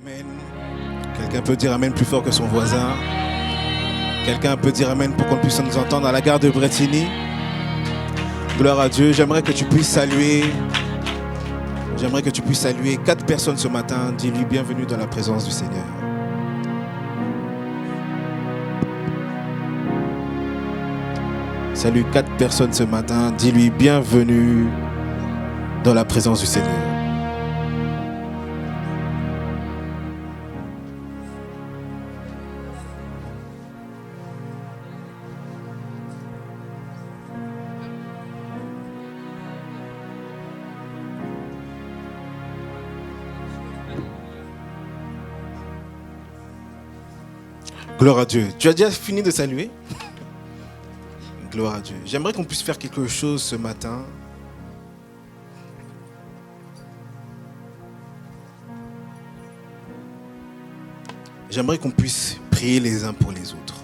Amen. Quelqu'un peut dire Amen plus fort que son voisin. Quelqu'un peut dire Amen pour qu'on puisse nous entendre à la gare de Bretigny. Gloire à Dieu. J'aimerais que tu puisses saluer 4 personnes ce matin. Dis-lui bienvenue dans la présence du Seigneur. Salue 4 personnes ce matin. Dis-lui bienvenue dans la présence du Seigneur. Gloire à Dieu. Tu as déjà fini de saluer? Gloire à Dieu. J'aimerais qu'on puisse faire quelque chose ce matin. J'aimerais qu'on puisse prier les uns pour les autres.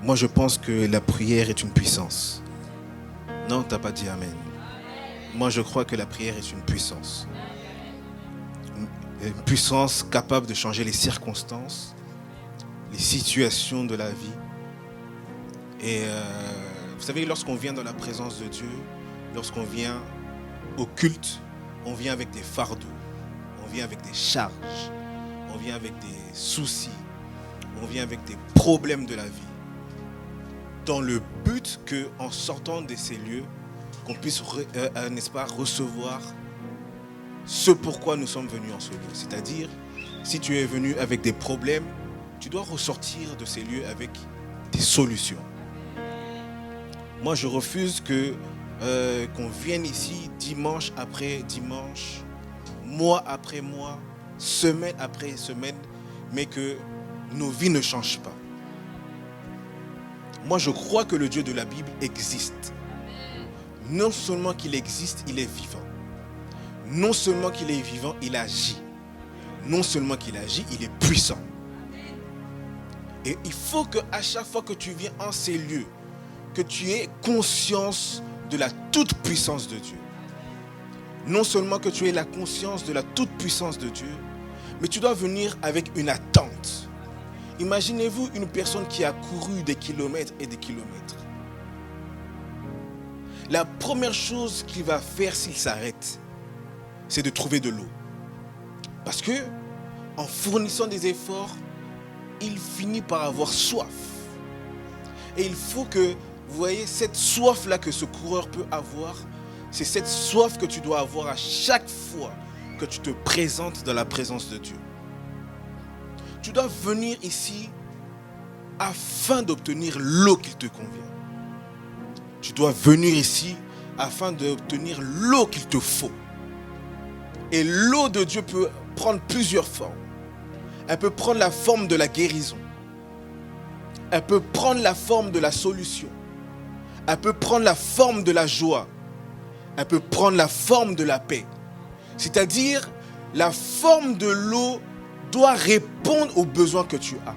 Moi, je pense que la prière est une puissance. Non, tu n'as pas dit Amen. Moi, je crois que la prière est une puissance. Une puissance capable de changer les circonstances, les situations de la vie. Et vous savez, lorsqu'on vient dans la présence de Dieu, lorsqu'on vient au culte, on vient avec des fardeaux, on vient avec des charges, on vient avec des soucis, on vient avec des problèmes de la vie. Dans le but qu'en sortant de ces lieux, qu'on puisse, n'est-ce pas, recevoir ce pourquoi nous sommes venus en ce lieu. C'est-à-dire, si tu es venu avec des problèmes, tu dois ressortir de ces lieux avec des solutions. Moi, je refuse qu'on vienne ici dimanche après dimanche, mois après mois, semaine après semaine, mais que nos vies ne changent pas. Moi, je crois que le Dieu de la Bible existe. Non seulement qu'il existe, il est vivant. Non seulement qu'il est vivant, il agit. Non seulement qu'il agit, il est puissant. Et il faut qu'à chaque fois que tu viens en ces lieux, que tu aies conscience de la toute-puissance de Dieu. Non seulement que tu aies la conscience de la toute-puissance de Dieu, mais tu dois venir avec une attente. Imaginez-vous une personne qui a couru des kilomètres et des kilomètres. La première chose qu'il va faire s'il s'arrête, c'est de trouver de l'eau. Parce que, en fournissant des efforts, il finit par avoir soif. Et il faut que, vous voyez, cette soif-là que ce coureur peut avoir, c'est cette soif que tu dois avoir à chaque fois que tu te présentes dans la présence de Dieu. Tu dois venir ici afin d'obtenir l'eau qu'il te convient. Tu dois venir ici afin d'obtenir l'eau qu'il te faut. Et l'eau de Dieu peut prendre plusieurs formes. Elle peut prendre la forme de la guérison. Elle peut prendre la forme de la solution. Elle peut prendre la forme de la joie. Elle peut prendre la forme de la paix. C'est-à-dire, la forme de l'eau doit répondre aux besoins que tu as.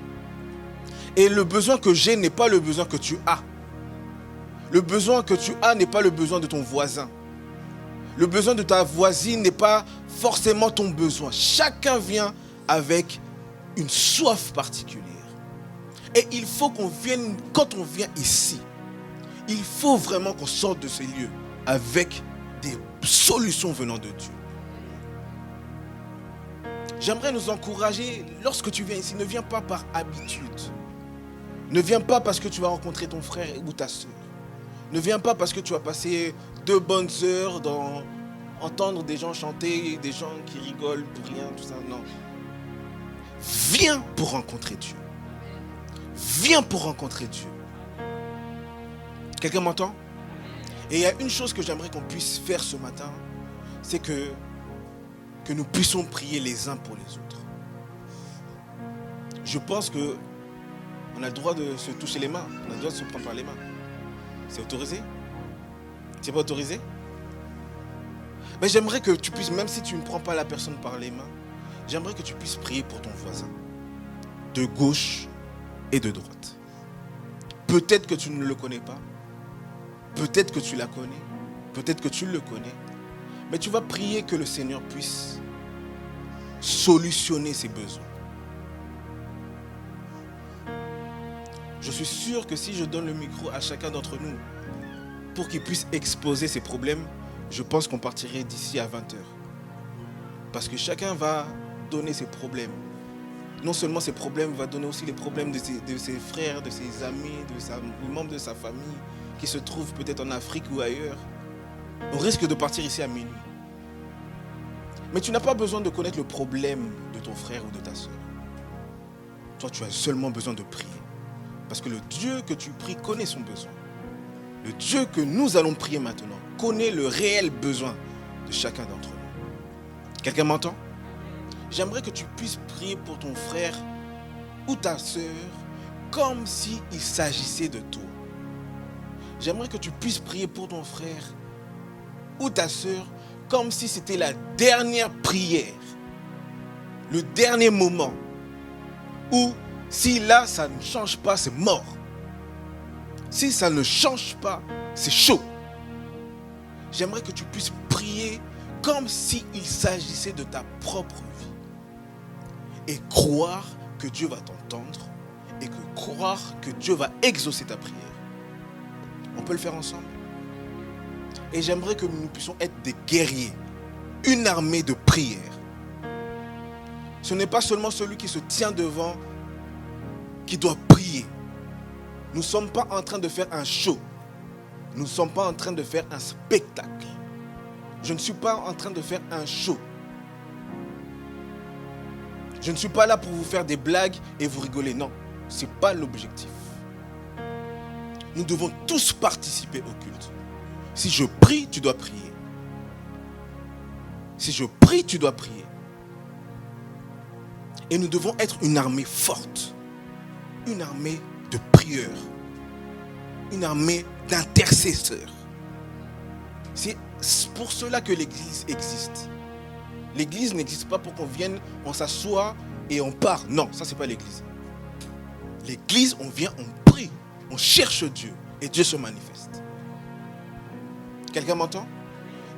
Et le besoin que j'ai n'est pas le besoin que tu as. Le besoin que tu as n'est pas le besoin de ton voisin. Le besoin de ta voisine n'est pas forcément ton besoin. Chacun vient avec une soif particulière. Et il faut qu'on vienne, quand on vient ici, il faut vraiment qu'on sorte de ces lieux avec des solutions venant de Dieu. J'aimerais nous encourager, lorsque tu viens ici, ne viens pas par habitude. Ne viens pas parce que tu vas rencontrer ton frère ou ta soeur. Ne viens pas parce que tu vas passer 2 bonnes heures dans entendre des gens chanter, des gens qui rigolent pour rien, tout ça. Non. Viens pour rencontrer Dieu. Viens pour rencontrer Dieu. Quelqu'un m'entend? Et il y a une chose que j'aimerais qu'on puisse faire ce matin, c'est que nous puissions prier les uns pour les autres. Je pense qu'on a le droit de se toucher les mains, on a le droit de se prendre par les mains. C'est autorisé? C'est pas autorisé? Mais j'aimerais que tu puisses, même si tu ne prends pas la personne par les mains, j'aimerais que tu puisses prier pour ton voisin, de gauche et de droite. Peut-être que tu ne le connais pas, peut-être que tu la connais, peut-être que tu le connais, mais tu vas prier que le Seigneur puisse solutionner ses besoins. Je suis sûr que si je donne le micro à chacun d'entre nous pour qu'il puisse exposer ses problèmes, je pense qu'on partirait d'ici à 20h. Parce que chacun va donner ses problèmes. Non seulement ses problèmes, va donner aussi les problèmes de ses frères, de ses amis, des membres de sa famille qui se trouvent peut-être en Afrique ou ailleurs. On risque de partir ici à minuit. Mais tu n'as pas besoin de connaître le problème de ton frère ou de ta soeur. Toi, tu as seulement besoin de prier. Parce que le Dieu que tu pries connaît son besoin. Le Dieu que nous allons prier maintenant connaît le réel besoin de chacun d'entre nous. Quelqu'un m'entend? J'aimerais que tu puisses prier pour ton frère ou ta soeur comme s'il s'agissait de toi. J'aimerais que tu puisses prier pour ton frère ou ta soeur comme si c'était la dernière prière, le dernier moment où si là ça ne change pas, c'est mort. Si ça ne change pas, c'est chaud. J'aimerais que tu puisses prier comme s'il s'agissait de ta propre vie et croire que Dieu va t'entendre et croire que Dieu va exaucer ta prière. On peut le faire ensemble? Et j'aimerais que nous puissions être des guerriers, une armée de prière. Ce n'est pas seulement celui qui se tient devant qui doit prier. Nous ne sommes pas en train de faire un show. Nous ne sommes pas en train de faire un spectacle. Je ne suis pas en train de faire un show. Je ne suis pas là pour vous faire des blagues et vous rigoler. Non, ce n'est pas l'objectif. Nous devons tous participer au culte. Si je prie, tu dois prier. Si je prie, tu dois prier. Et nous devons être une armée forte. Une armée de prieurs. Une armée d'intercesseurs. C'est pour cela que l'Église existe. L'Église n'existe pas pour qu'on vienne, on s'assoit et on part. Non, ça c'est pas l'Église. L'Église, on vient, on prie, on cherche Dieu et Dieu se manifeste. Quelqu'un m'entend?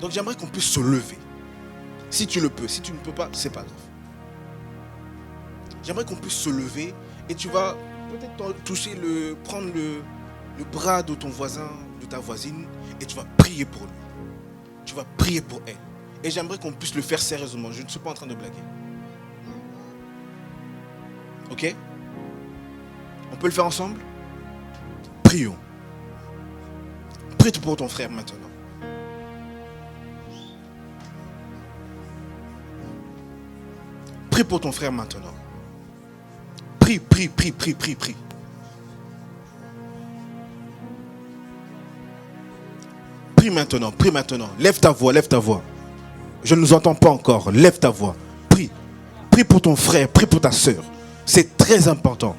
Donc j'aimerais qu'on puisse se lever. Si tu le peux, si tu ne peux pas, c'est pas grave. J'aimerais qu'on puisse se lever et tu vas peut-être toucher prendre le bras de ton voisin, de ta voisine et tu vas prier pour lui. Tu vas prier pour elle. Et j'aimerais qu'on puisse le faire sérieusement. Je ne suis pas en train de blaguer. Ok? On peut le faire ensemble? Prions. Prie pour ton frère maintenant. Prie pour ton frère maintenant. Prie, prie, prie, prie, prie, prie. Prie maintenant, prie maintenant. Lève ta voix, lève ta voix. Je ne nous entends pas encore. Lève ta voix. Prie. Prie pour ton frère, prie pour ta soeur. C'est très important.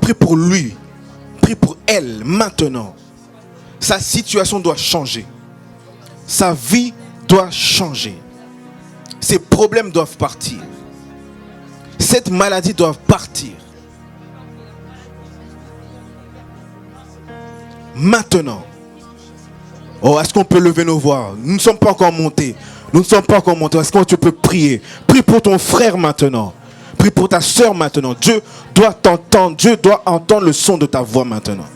Prie pour lui. Prie pour elle maintenant. Sa situation doit changer. Sa vie doit changer. Ses problèmes doivent partir. Cette maladie doit partir. Maintenant. Oh, est-ce qu'on peut lever nos voix? Nous ne sommes pas encore montés. Nous ne sommes pas encore montés. Est-ce que tu peux prier? Prie pour ton frère maintenant. Prie pour ta soeur maintenant. Dieu doit t'entendre. Dieu doit entendre le son de ta voix maintenant.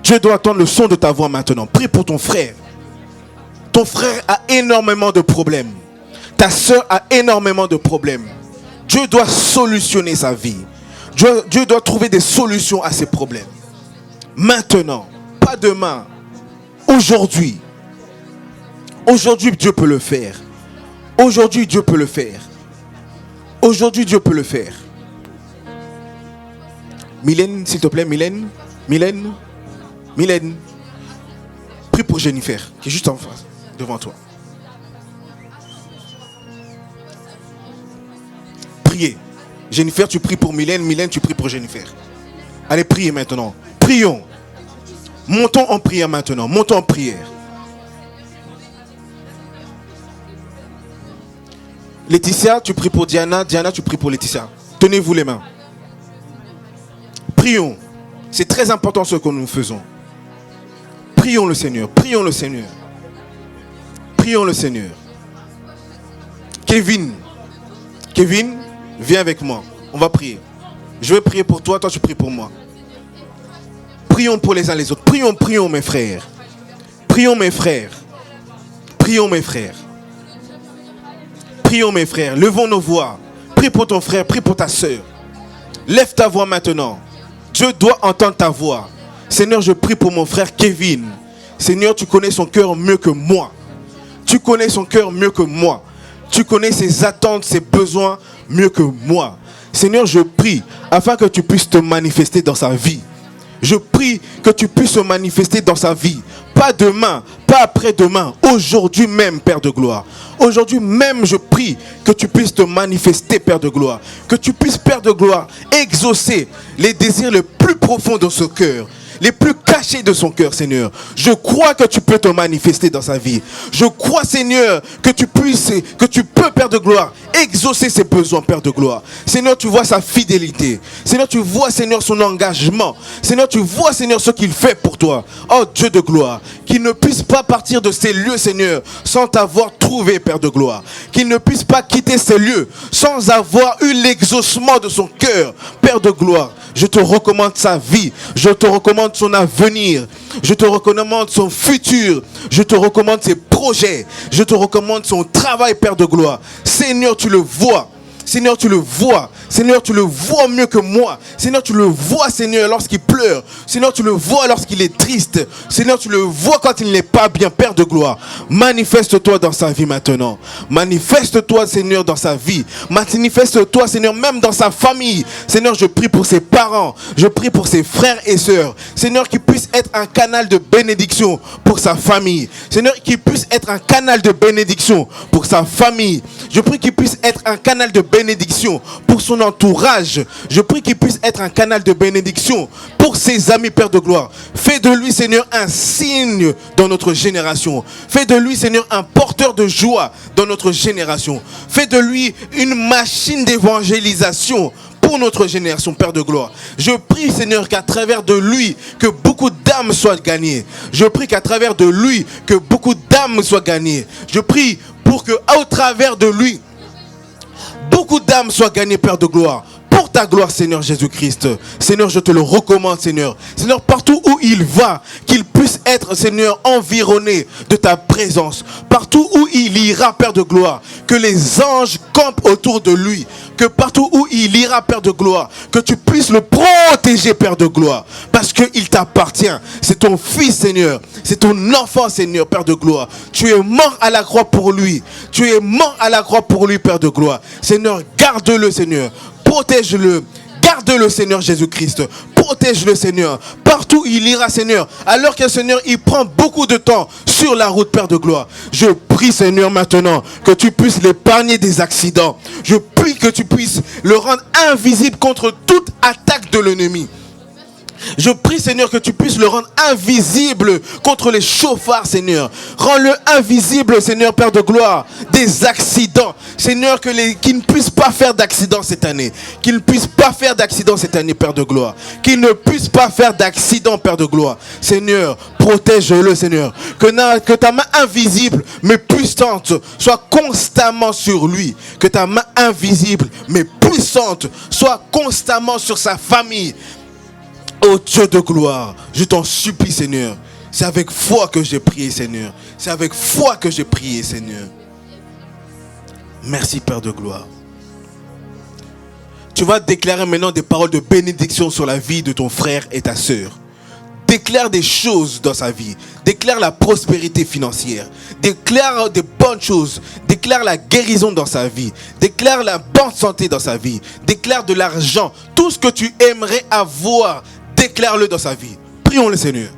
Dieu doit entendre le son de ta voix maintenant. Prie pour ton frère. Ton frère a énormément de problèmes. Ta soeur a énormément de problèmes. Dieu doit solutionner sa vie. Dieu doit trouver des solutions à ses problèmes. Maintenant. Pas demain, aujourd'hui. Aujourd'hui, Dieu peut le faire. Aujourd'hui, Dieu peut le faire. Aujourd'hui, Dieu peut le faire. Mylène, s'il te plaît, Mylène. Mylène. Mylène. Prie pour Jennifer, qui est juste en face, devant toi. Priez. Jennifer, tu pries pour Mylène. Mylène, tu pries pour Jennifer. Allez, priez maintenant. Prions. Montons en prière maintenant. Montons en prière. Laetitia, tu pries pour Diana. Diana, tu pries pour Laetitia. Tenez-vous les mains. Prions. C'est très important ce que nous faisons. Prions le Seigneur. Prions le Seigneur. Prions le Seigneur. Kevin, viens avec moi. On va prier. Je vais prier pour toi, toi tu pries pour moi. Prions pour les uns les autres. Prions mes frères. Prions mes frères. Prions mes frères. Prions mes frères. Levons nos voix. Prie pour ton frère, prie pour ta soeur. Lève ta voix maintenant. Dieu doit entendre ta voix. Seigneur, je prie pour mon frère Kevin. Seigneur, tu connais son cœur mieux que moi. Tu connais son cœur mieux que moi. Tu connais ses attentes, ses besoins mieux que moi. Seigneur, je prie afin que tu puisses te manifester dans sa vie. Je prie que tu puisses te manifester dans sa vie. Pas demain, pas après-demain. Aujourd'hui même, Père de gloire. Aujourd'hui même, je prie que tu puisses te manifester, Père de gloire. Que tu puisses, Père de gloire, exaucer les désirs les plus profonds de ce cœur. Les plus cachés de son cœur, Seigneur. Je crois que tu peux te manifester dans sa vie. Je crois, Seigneur, que tu peux, Père de gloire, exaucer ses besoins, Père de gloire. Seigneur, tu vois sa fidélité. Seigneur, tu vois, Seigneur, son engagement. Seigneur, tu vois, Seigneur, ce qu'il fait pour toi. Oh Dieu de gloire, qu'il ne puisse pas partir de ces lieux, Seigneur, sans t'avoir trouvé, Père de gloire. Qu'il ne puisse pas quitter ces lieux sans avoir eu l'exaucement de son cœur, Père de gloire. Je te recommande sa vie. Je te recommande son avenir. Je te recommande son futur. Je te recommande ses projets. Je te recommande son travail, Père de gloire. Seigneur, tu le vois. Seigneur, tu le vois. Seigneur, tu le vois mieux que moi. Seigneur, tu le vois, Seigneur, lorsqu'il pleure. Seigneur, tu le vois lorsqu'il est triste. Seigneur, tu le vois quand il n'est pas bien, Père de gloire. Manifeste-toi dans sa vie maintenant. Manifeste-toi, Seigneur, dans sa vie. Manifeste-toi, Seigneur, même dans sa famille. Seigneur, je prie pour ses parents. Je prie pour ses frères et sœurs. Seigneur, qu'il puisse être un canal de bénédiction pour sa famille. Seigneur, qu'il puisse être un canal de bénédiction pour sa famille. Je prie qu'il puisse être un canal de bénédiction pour son entourage. Je prie qu'il puisse être un canal de bénédiction pour ses amis, Père de gloire. Fais de lui, Seigneur, un signe dans notre génération. Fais de lui, Seigneur, un porteur de joie dans notre génération. Fais de lui une machine d'évangélisation pour notre génération, Père de gloire. Je prie, Seigneur, qu'à travers de lui, que beaucoup d'âmes soient gagnées. Je prie qu'à travers de lui, que beaucoup d'âmes soient gagnées. Je prie pour que, au travers de lui, beaucoup d'âmes soient gagnées, Père de gloire. Pour ta gloire, Seigneur Jésus-Christ. Seigneur, je te le recommande, Seigneur. Seigneur, partout où il va, qu'il puisse être, Seigneur, environné de ta présence. Partout où il ira, Père de gloire, que les anges campent autour de lui. Que partout où il ira, Père de gloire, que tu puisses le protéger, Père de gloire. Parce qu'il t'appartient. C'est ton fils, Seigneur. C'est ton enfant, Seigneur, Père de gloire. Tu es mort à la croix pour lui. Tu es mort à la croix pour lui, Père de gloire. Seigneur, garde-le, Seigneur. Protège-le. Garde-le, Seigneur Jésus-Christ. Protège-le, Seigneur. Partout il ira, Seigneur. Alors que, Seigneur, il prend beaucoup de temps sur la route, Père de gloire. Je prie, Seigneur, maintenant, que tu puisses l'épargner des accidents. Je prie que tu puisses le rendre invisible contre toute attaque de l'ennemi. Je prie, Seigneur, que tu puisses le rendre invisible contre les chauffards, Seigneur. Rends-le invisible, Seigneur, Père de gloire, des accidents. Seigneur, qu'il ne puisse pas faire d'accident cette année. Qu'il ne puisse pas faire d'accident cette année, Père de gloire. Qu'il ne puisse pas faire d'accident, Père de gloire. Seigneur, protège-le, Seigneur. Que ta main invisible, mais puissante, soit constamment sur lui. Que ta main invisible, mais puissante, soit constamment sur sa famille. Oh Dieu de gloire, je t'en supplie, Seigneur. C'est avec foi que j'ai prié, Seigneur. C'est avec foi que j'ai prié, Seigneur. Merci, Père de gloire. Tu vas déclarer maintenant des paroles de bénédiction sur la vie de ton frère et ta sœur. Déclare des choses dans sa vie. Déclare la prospérité financière. Déclare des bonnes choses. Déclare la guérison dans sa vie. Déclare la bonne santé dans sa vie. Déclare de l'argent. Tout ce que tu aimerais avoir, déclare-le dans sa vie. Prions le Seigneur.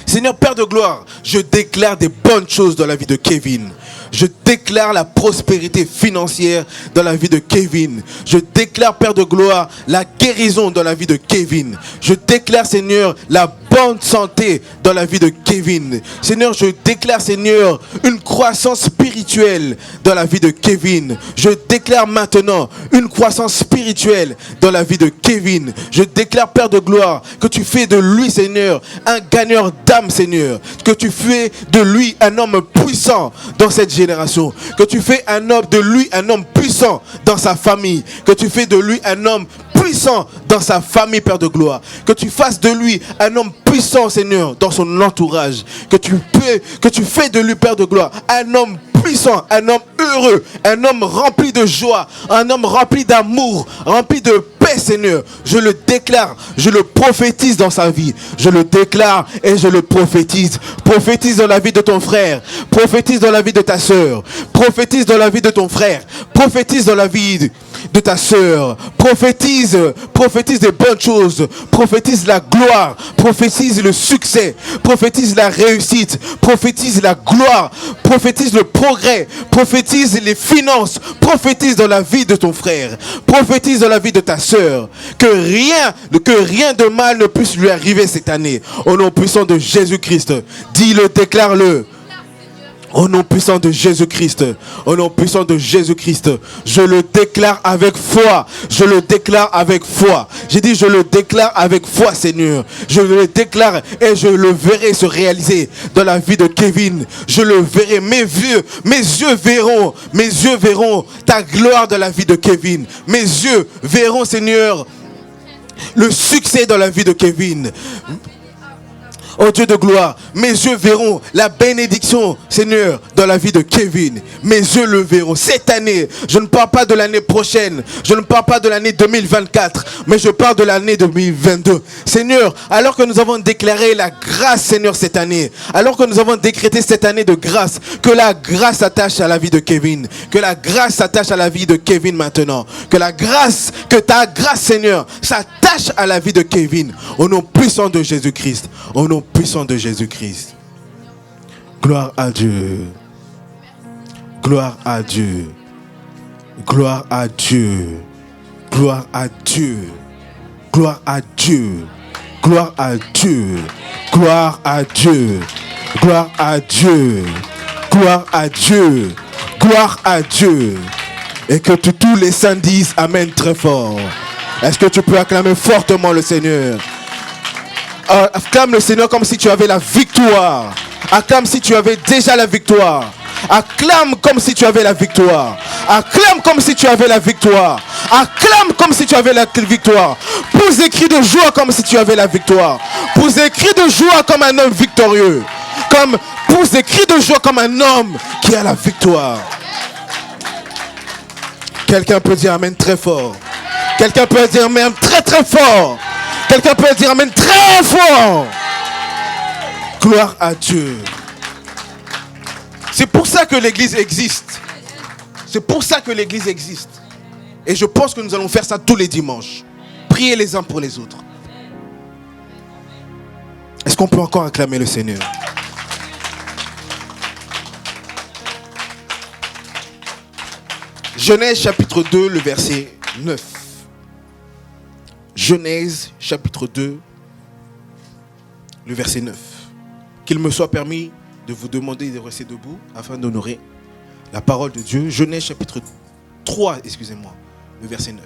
Seigneur, Père de gloire, je déclare des bonnes choses dans la vie de Kevin. Je déclare la prospérité financière dans la vie de Kevin. Je déclare, Père de gloire, la guérison dans la vie de Kevin. Je déclare, Seigneur, la bonne bonne santé dans la vie de Kevin. Seigneur, je déclare, Seigneur, une croissance spirituelle dans la vie de Kevin. Je déclare maintenant une croissance spirituelle dans la vie de Kevin. Je déclare, Père de gloire, que tu fais de lui, Seigneur, un gagneur d'âme, Seigneur. Que tu fais de lui un homme puissant dans cette génération. Que tu fais de lui un homme puissant dans sa famille. Que tu fais de lui un homme puissant dans sa famille, Père de gloire. Que tu fasses de lui un homme puissant, Seigneur, dans son entourage. Que tu fais de lui, Père de gloire, un homme puissant, un homme heureux, un homme rempli de joie, un homme rempli d'amour, rempli de paix, Seigneur. Je le déclare, je le prophétise dans sa vie. Je le déclare et je le prophétise. Prophétise dans la vie de ton frère. Prophétise dans la vie de ta soeur. Prophétise dans la vie de ton frère. Prophétise dans la vie de ta sœur. Prophétise des bonnes choses. Prophétise la gloire. Prophétise le succès. Prophétise la réussite. Prophétise la gloire. Prophétise le progrès. Prophétise les finances. Prophétise dans la vie de ton frère. Prophétise dans la vie de ta sœur. Que rien de mal ne puisse lui arriver cette année. Au nom puissant de Jésus-Christ. Dis-le, déclare-le. Au nom puissant de Jésus-Christ, au nom puissant de Jésus-Christ, je le déclare avec foi, je le déclare avec foi. J'ai dit je le déclare avec foi, Seigneur. Je le déclare et je le verrai se réaliser dans la vie de Kevin. Je le verrai, mes yeux verront ta gloire dans la vie de Kevin. Mes yeux verront, Seigneur, le succès dans la vie de Kevin. Oh Dieu de gloire, mes yeux verront la bénédiction, Seigneur, dans la vie de Kevin. Mes yeux le verront. Cette année, je ne parle pas de l'année prochaine, je ne parle pas de l'année 2024, mais je parle de l'année 2022. Seigneur, alors que nous avons déclaré la grâce, Seigneur, cette année, alors que nous avons décrété cette année de grâce, que la grâce s'attache à la vie de Kevin, que la grâce s'attache à la vie de Kevin maintenant, que ta grâce, Seigneur, s'attache à la vie de Kevin, au nom puissant de Jésus-Christ, au nom puissant de Jésus-Christ. Gloire à Dieu. Gloire à Dieu. Gloire à Dieu. Gloire à Dieu. Gloire à Dieu. Gloire à Dieu. Gloire à Dieu. Gloire à Dieu. Gloire à Dieu. Gloire à Dieu. Et que tous les saints disent Amen très fort. Est-ce que tu peux acclamer fortement le Seigneur? Acclame le Seigneur comme si tu avais la victoire. Acclame si tu avais déjà la victoire. Acclame comme si tu avais la victoire. Acclame comme si tu avais la victoire. Acclame comme si tu avais la victoire. Pousse des cris de joie comme si tu avais la victoire. Pousse des cris de joie comme un homme victorieux. Pousse des cris de joie comme un homme qui a la victoire. Quelqu'un peut dire Amen très fort. Quelqu'un peut dire Amen très très fort. Quelqu'un peut dire Amen très fort. Gloire à Dieu. C'est pour ça que l'église existe. C'est pour ça que l'église existe. Et je pense que nous allons faire ça tous les dimanches. Prier les uns pour les autres. Est-ce qu'on peut encore acclamer le Seigneur? Genèse chapitre 2, le verset 9. Genèse chapitre 2, le verset 9. Qu'il me soit permis de vous demander de rester debout afin d'honorer la parole de Dieu. Genèse chapitre 3, excusez-moi, le verset 9.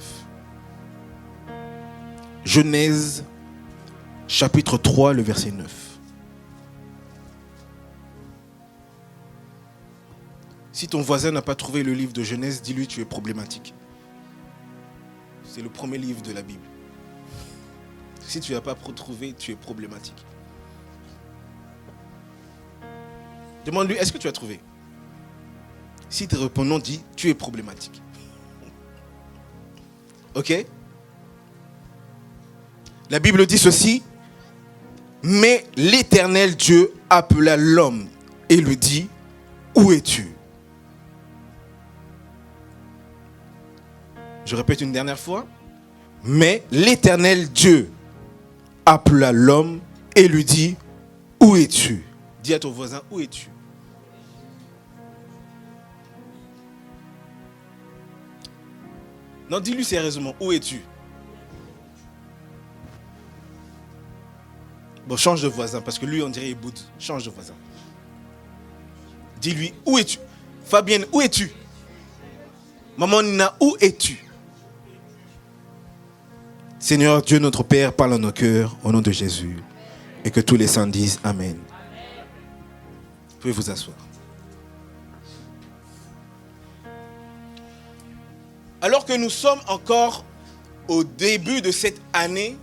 Genèse chapitre 3, le verset 9. Si ton voisin n'a pas trouvé le livre de Genèse, dis-lui tu es problématique. C'est le premier livre de la Bible. Si tu n'as pas trouvé, tu es problématique. Demande-lui, est-ce que tu as trouvé? Si tu réponds non, dis, tu es problématique. Ok? La Bible dit ceci. Mais l'Éternel Dieu appela l'homme et lui dit, où es-tu? Je répète une dernière fois. Mais l'Éternel Dieu appela l'homme et lui dit, où es-tu? Dis à ton voisin, où es-tu? Non, dis-lui sérieusement, où es-tu? Bon, change de voisin, parce que lui, on dirait il boude. Change de voisin. Dis-lui, où es-tu? Fabienne, où es-tu? Maman Nina, où es-tu? Seigneur Dieu notre Père, parle en nos cœurs, au nom de Jésus. Et que tous les saints disent Amen. Vous pouvez vous asseoir. Alors que nous sommes encore au début de cette année,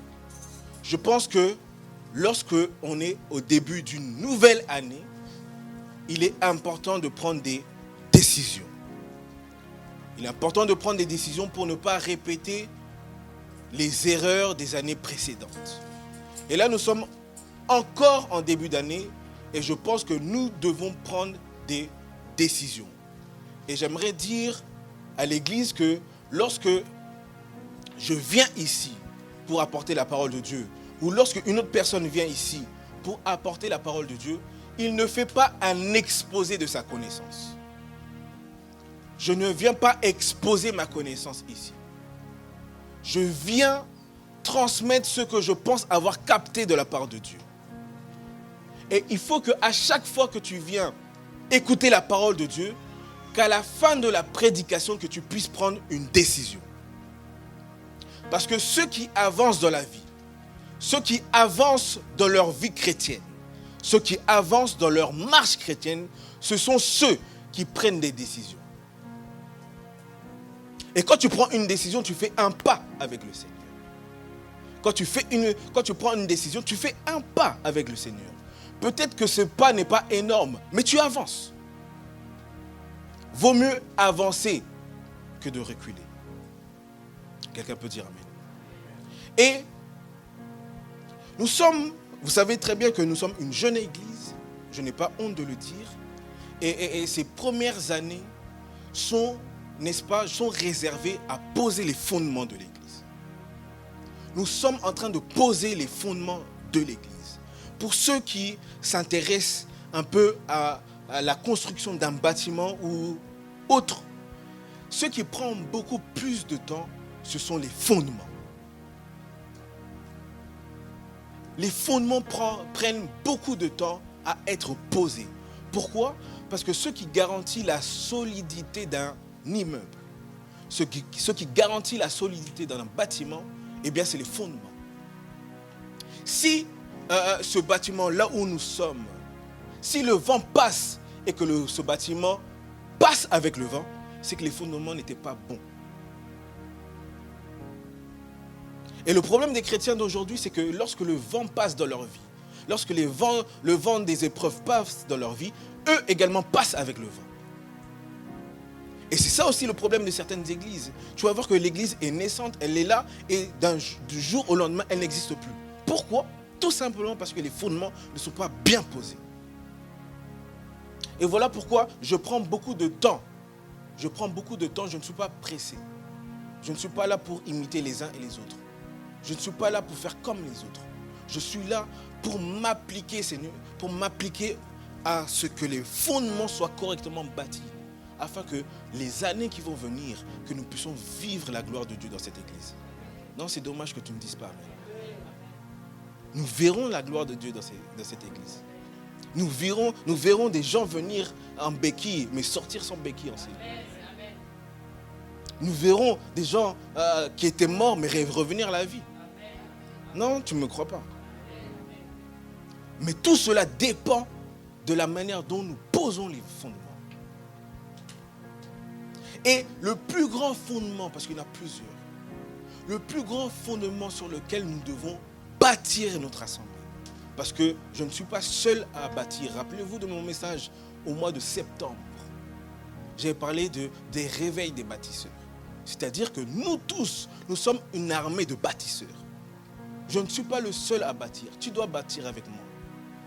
je pense que lorsque on est au début d'une nouvelle année, il est important de prendre des décisions. Il est important de prendre des décisions pour ne pas répéter les erreurs des années précédentes. Et là, nous sommes encore en début d'année et je pense que nous devons prendre des décisions. Et j'aimerais dire à l'église que lorsque je viens ici pour apporter la parole de Dieu, ou lorsque une autre personne vient ici pour apporter la parole de Dieu, il ne fait pas un exposé de sa connaissance. Je ne viens pas exposer ma connaissance ici. Je viens transmettre ce que je pense avoir capté de la part de Dieu. Et il faut qu'à chaque fois que tu viens écouter la parole de Dieu, qu'à la fin de la prédication, que tu puisses prendre une décision. Parce que ceux qui avancent dans la vie, ceux qui avancent dans leur vie chrétienne, ceux qui avancent dans leur marche chrétienne, ce sont ceux qui prennent des décisions. Et quand tu prends une décision, tu fais un pas avec le Seigneur. Quand tu prends une décision, tu fais un pas avec le Seigneur. Peut-être que ce pas n'est pas énorme, mais tu avances. Vaut mieux avancer que de reculer. Quelqu'un peut dire Amen. Et nous sommes, vous savez très bien que nous sommes une jeune église, je n'ai pas honte de le dire, et ces premières années sont, n'est-ce pas, sont réservées à poser les fondements de l'église. Nous sommes en train de poser les fondements de l'église. Pour ceux qui s'intéressent un peu à la construction d'un bâtiment ou autre, ce qui prend beaucoup plus de temps, ce sont les fondements. Les fondements prennent beaucoup de temps à être posés. Pourquoi? Parce que ce qui garantit la solidité d'un immeuble, ce qui garantit la solidité d'un bâtiment, eh bien c'est les fondements. Si ce bâtiment là où nous sommes, si le vent passe et que ce bâtiment passe avec le vent, c'est que les fondements n'étaient pas bons. Et le problème des chrétiens d'aujourd'hui, c'est que lorsque le vent passe dans leur vie, lorsque le vent des épreuves passe dans leur vie, eux également passent avec le vent. Et c'est ça aussi le problème de certaines églises. Tu vas voir que l'église est naissante, elle est là, et du jour au lendemain, elle n'existe plus. Pourquoi? Tout simplement parce que les fondements ne sont pas bien posés. Et voilà pourquoi je prends beaucoup de temps. Je ne suis pas pressé. Je ne suis pas là pour imiter les uns et les autres. Je ne suis pas là pour faire comme les autres. Je suis là pour m'appliquer, Seigneur, pour m'appliquer à ce que les fondements soient correctement bâtis, afin que les années qui vont venir, que nous puissions vivre la gloire de Dieu dans cette église. Non, c'est dommage que tu ne me dises pas Amen. Nous verrons la gloire de Dieu dans cette église. Nous verrons des gens venir en béquille, mais sortir sans béquille en Seigneur. Nous verrons des gens qui étaient morts, mais revenir à la vie. Non, tu ne me crois pas. Mais tout cela dépend de la manière dont nous posons les fondements. Et le plus grand fondement, parce qu'il y en a plusieurs, le plus grand fondement sur lequel nous devons bâtir notre assemblée. Parce que je ne suis pas seul à bâtir. Rappelez-vous de mon message au mois de septembre. J'ai parlé des réveils des bâtisseurs. C'est-à-dire que nous tous, nous sommes une armée de bâtisseurs. Je ne suis pas le seul à bâtir. Tu dois bâtir avec moi.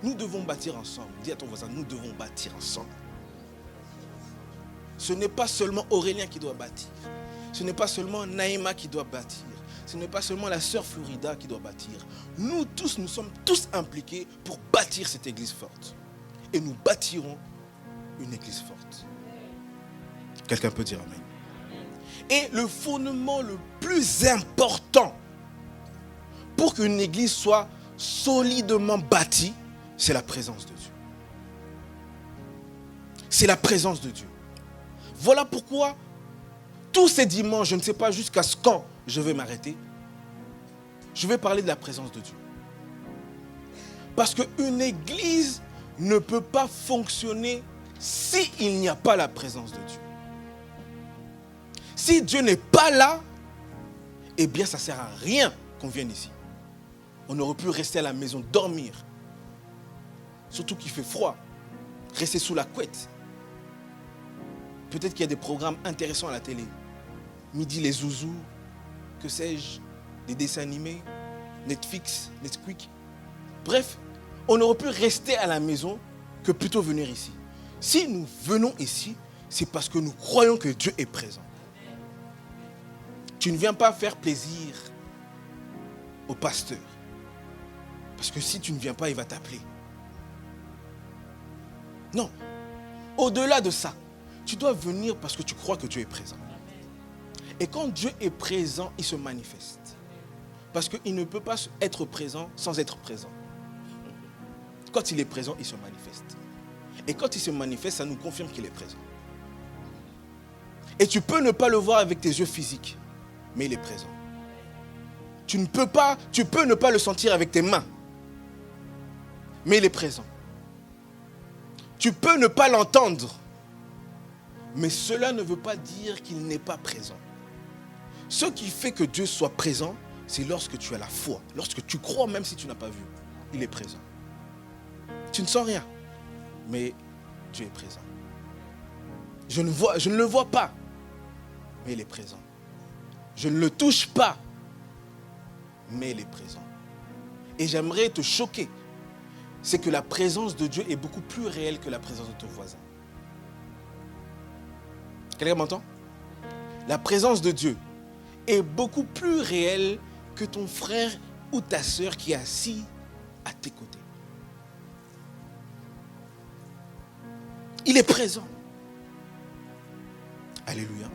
Nous devons bâtir ensemble. Dis à ton voisin, nous devons bâtir ensemble. Ce n'est pas seulement Aurélien qui doit bâtir. Ce n'est pas seulement Naïma qui doit bâtir. Ce n'est pas seulement la sœur Florida qui doit bâtir. Nous tous, nous sommes tous impliqués pour bâtir cette église forte. Et nous bâtirons une église forte. Quelqu'un peut dire Amen. Et le fondement le plus important pour qu'une église soit solidement bâti, c'est la présence de Dieu. C'est la présence de Dieu. Voilà pourquoi tous ces dimanches, je ne sais pas jusqu'à quand je vais m'arrêter, je vais parler de la présence de Dieu. Parce qu'une église ne peut pas fonctionner s'il n'y a pas la présence de Dieu. Si Dieu n'est pas là, eh bien ça ne sert à rien qu'on vienne ici. On aurait pu rester à la maison, dormir. Surtout qu'il fait froid. Rester sous la couette. Peut-être qu'il y a des programmes intéressants à la télé. Midi les zouzous, que sais-je, des dessins animés, Netflix, Netflix. Bref, on aurait pu rester à la maison que plutôt venir ici. Si nous venons ici, c'est parce que nous croyons que Dieu est présent. Tu ne viens pas faire plaisir au pasteur. Parce que si tu ne viens pas, il va t'appeler. Non. Au-delà de ça, tu dois venir parce que tu crois que Dieu est présent. Et quand Dieu est présent, il se manifeste. Parce qu'il ne peut pas être présent sans être présent. Quand il est présent, il se manifeste. Et quand il se manifeste, ça nous confirme qu'il est présent. Et tu peux ne pas le voir avec tes yeux physiques, mais il est présent. Tu peux ne pas le sentir avec tes mains, mais il est présent. Tu peux ne pas l'entendre, mais cela ne veut pas dire qu'il n'est pas présent. Ce qui fait que Dieu soit présent, c'est lorsque tu as la foi, lorsque tu crois même si tu n'as pas vu, il est présent. Tu ne sens rien, mais Dieu est présent. Je ne le vois pas, mais il est présent. Je ne le touche pas, mais il est présent. Et j'aimerais te choquer, c'est que la présence de Dieu est beaucoup plus réelle que la présence de ton voisin. Quelqu'un m'entend? La présence de Dieu est beaucoup plus réelle que ton frère ou ta sœur qui est assis à tes côtés. Il est présent. Alléluia.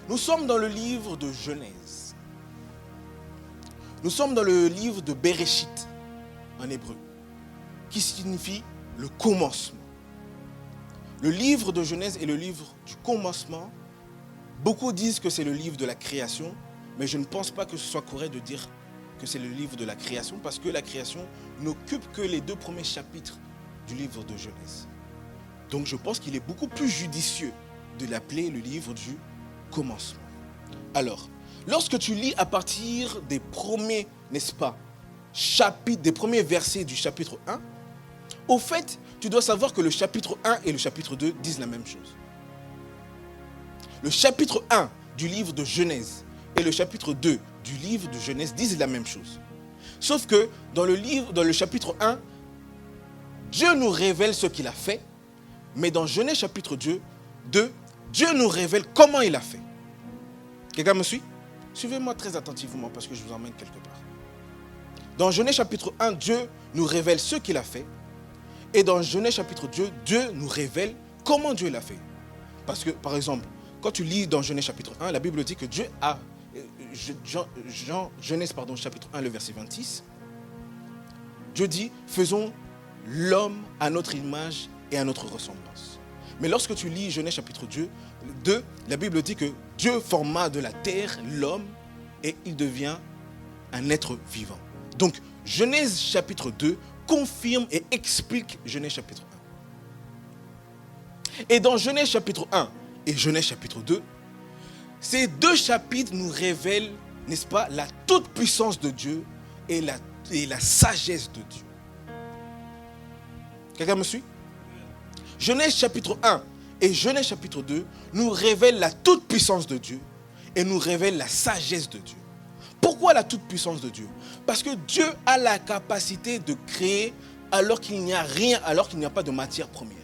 Nous sommes dans le livre de Genèse. Nous sommes dans le livre de Bereshit en hébreu, qui signifie le commencement. Le livre de Genèse est le livre du commencement. Beaucoup disent que c'est le livre de la création, mais je ne pense pas que ce soit correct de dire que c'est le livre de la création, parce que la création n'occupe que les 2 premiers chapitres du livre de Genèse. Donc je pense qu'il est beaucoup plus judicieux de l'appeler le livre du commencement. Alors, lorsque tu lis à partir des premiers, n'est-ce pas, chapitres, des premiers versets du chapitre 1, au fait, tu dois savoir que le chapitre 1 et le chapitre 2 disent la même chose. Le chapitre 1 du livre de Genèse et le chapitre 2 du livre de Genèse disent la même chose. Sauf que dans le chapitre 1, Dieu nous révèle ce qu'il a fait, mais dans Genèse chapitre 2, Dieu nous révèle comment il a fait. Quelqu'un me suit? Suivez-moi très attentivement parce que je vous emmène quelque part. Dans Genèse chapitre 1, Dieu nous révèle ce qu'il a fait. Et dans Genèse chapitre 2, Dieu nous révèle comment Dieu l'a fait. Parce que, par exemple, quand tu lis dans Genèse chapitre 1, la Bible dit que Dieu a... Genèse chapitre 1, le verset 26. Dieu dit, faisons l'homme à notre image et à notre ressemblance. Mais lorsque tu lis Genèse chapitre 2, la Bible dit que Dieu forma de la terre l'homme et il devient un être vivant. Donc, Genèse chapitre 2 confirme et explique Genèse chapitre 1. Et dans Genèse chapitre 1 et Genèse chapitre 2, ces 2 chapitres nous révèlent, n'est-ce pas, la toute-puissance de Dieu et la sagesse de Dieu. Quelqu'un me suit? Genèse chapitre 1 et Genèse chapitre 2 nous révèlent la toute-puissance de Dieu et nous révèlent la sagesse de Dieu. Pourquoi la toute-puissance de Dieu? Parce que Dieu a la capacité de créer alors qu'il n'y a rien, alors qu'il n'y a pas de matière première.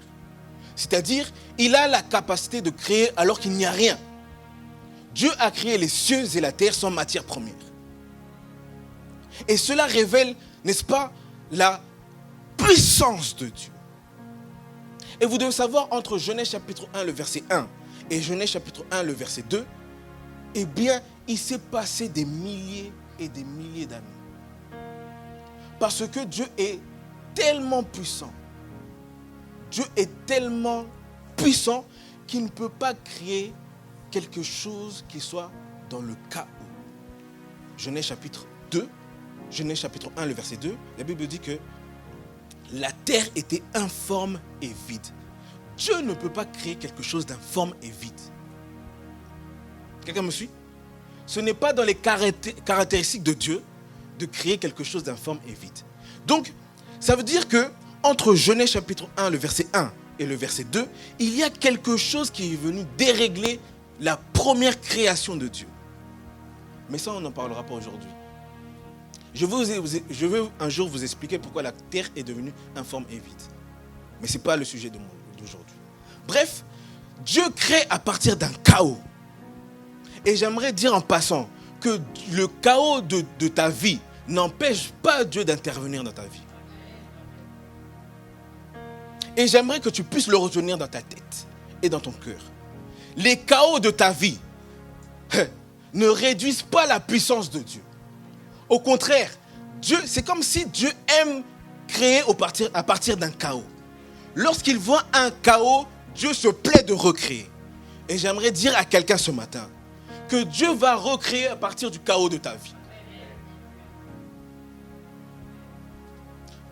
C'est-à-dire, il a la capacité de créer alors qu'il n'y a rien. Dieu a créé les cieux et la terre sans matière première. Et cela révèle, n'est-ce pas, la puissance de Dieu. Et vous devez savoir, entre Genèse chapitre 1, le verset 1 et Genèse chapitre 1, le verset 2, eh bien, il s'est passé des milliers et des milliers d'années. Parce que Dieu est tellement puissant. Dieu est tellement puissant qu'il ne peut pas créer quelque chose qui soit dans le chaos. Genèse chapitre 2, Genèse chapitre 1, le verset 2, la Bible dit que la terre était informe et vide. Dieu ne peut pas créer quelque chose d'informe et vide. Quelqu'un me suit? Ce n'est pas dans les caractéristiques de Dieu de créer quelque chose d'informe et vide. Donc, ça veut dire que entre Genèse chapitre 1, le verset 1 et le verset 2, il y a quelque chose qui est venu dérégler la première création de Dieu. Mais ça, on n'en parlera pas aujourd'hui. Je veux un jour vous expliquer pourquoi la terre est devenue informe et vide. Mais ce n'est pas le sujet d'aujourd'hui. Bref, Dieu crée à partir d'un chaos. Et j'aimerais dire en passant que le chaos de ta vie n'empêche pas Dieu d'intervenir dans ta vie. Et j'aimerais que tu puisses le retenir dans ta tête et dans ton cœur. Les chaos de ta vie ne réduisent pas la puissance de Dieu. Au contraire, Dieu, c'est comme si Dieu aime créer à partir d'un chaos. Lorsqu'il voit un chaos, Dieu se plaît de recréer. Et j'aimerais dire à quelqu'un ce matin que Dieu va recréer à partir du chaos de ta vie.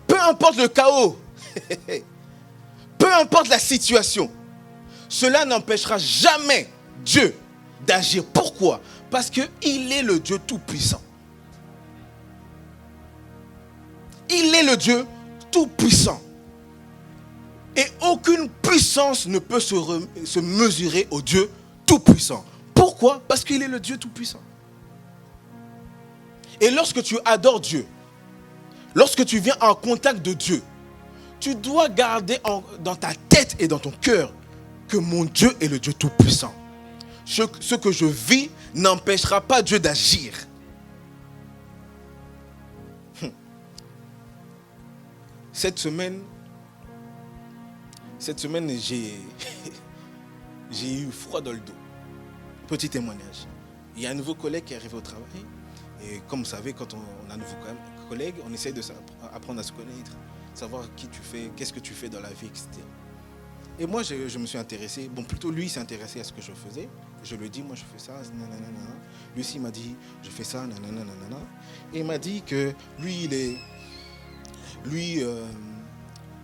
Peu importe le chaos, peu importe la situation, cela n'empêchera jamais Dieu d'agir. Pourquoi? Parce qu'il est le Dieu tout-puissant. Il est le Dieu tout-puissant. Et aucune puissance ne peut se mesurer au Dieu tout-puissant. Pourquoi? Parce qu'il est le Dieu tout-puissant. Et lorsque tu adores Dieu, lorsque tu viens en contact de Dieu, tu dois garder dans ta tête et dans ton cœur que mon Dieu est le Dieu tout-puissant. Ce que je vis n'empêchera pas Dieu d'agir. Cette semaine, j'ai eu froid dans le dos. Petit témoignage. Il y a un nouveau collègue qui est arrivé au travail. Et comme vous savez, quand on a un nouveau collègue, on essaie d'apprendre à se connaître, savoir qui tu fais, qu'est-ce que tu fais dans la vie, etc. Et moi, je me suis intéressé. Bon, plutôt lui, il s'est intéressé à ce que je faisais. Je lui ai dit, moi, je fais ça, nanana. Lui aussi, il m'a dit, je fais ça, nanana. Et il m'a dit que lui,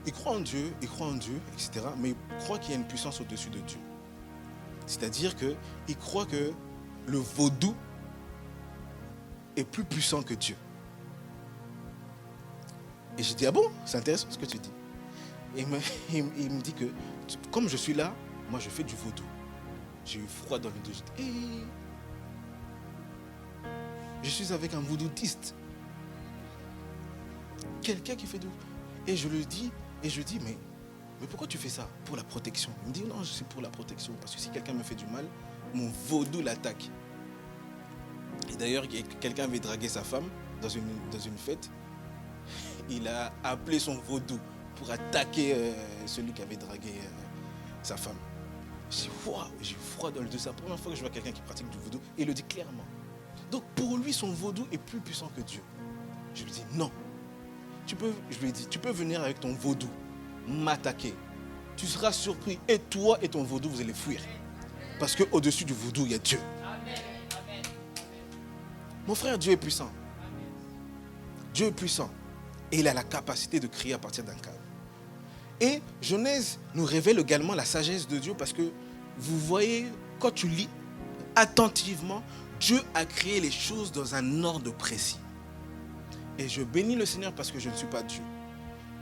il croit en Dieu, etc. Mais il croit qu'il y a une puissance au-dessus de Dieu. C'est-à-dire qu'il croit que le vaudou est plus puissant que Dieu. Et j'ai dit, ah bon, c'est intéressant ce que tu dis. Et il me dit que, comme je suis là, moi je fais du vaudou. J'ai eu froid dans le dos. Je suis avec un vaudoutiste. Quelqu'un qui fait du... Et je lui dis, mais pourquoi tu fais ça? Pour la protection. Il me dit, non, c'est pour la protection. Parce que si quelqu'un me fait du mal, mon vaudou l'attaque. Et d'ailleurs, quelqu'un avait dragué sa femme dans une fête. Il a appelé son vaudou pour attaquer celui qui avait dragué sa femme. J'ai eu froid dans le dos. C'est la première fois que je vois quelqu'un qui pratique du vaudou. Et il le dit clairement. Donc pour lui, son vaudou est plus puissant que Dieu. Je lui dis, non. Je lui ai dit, tu peux venir avec ton vaudou, m'attaquer. Tu seras surpris. Et toi et ton vaudou, vous allez fuir. Parce qu'au-dessus du vaudou, il y a Dieu. Amen. Mon frère, Dieu est puissant. Dieu est puissant. Et il a la capacité de créer à partir d'un chaos. Et Genèse nous révèle également la sagesse de Dieu parce que vous voyez, quand tu lis attentivement, Dieu a créé les choses dans un ordre précis. Et je bénis le Seigneur parce que je ne suis pas Dieu.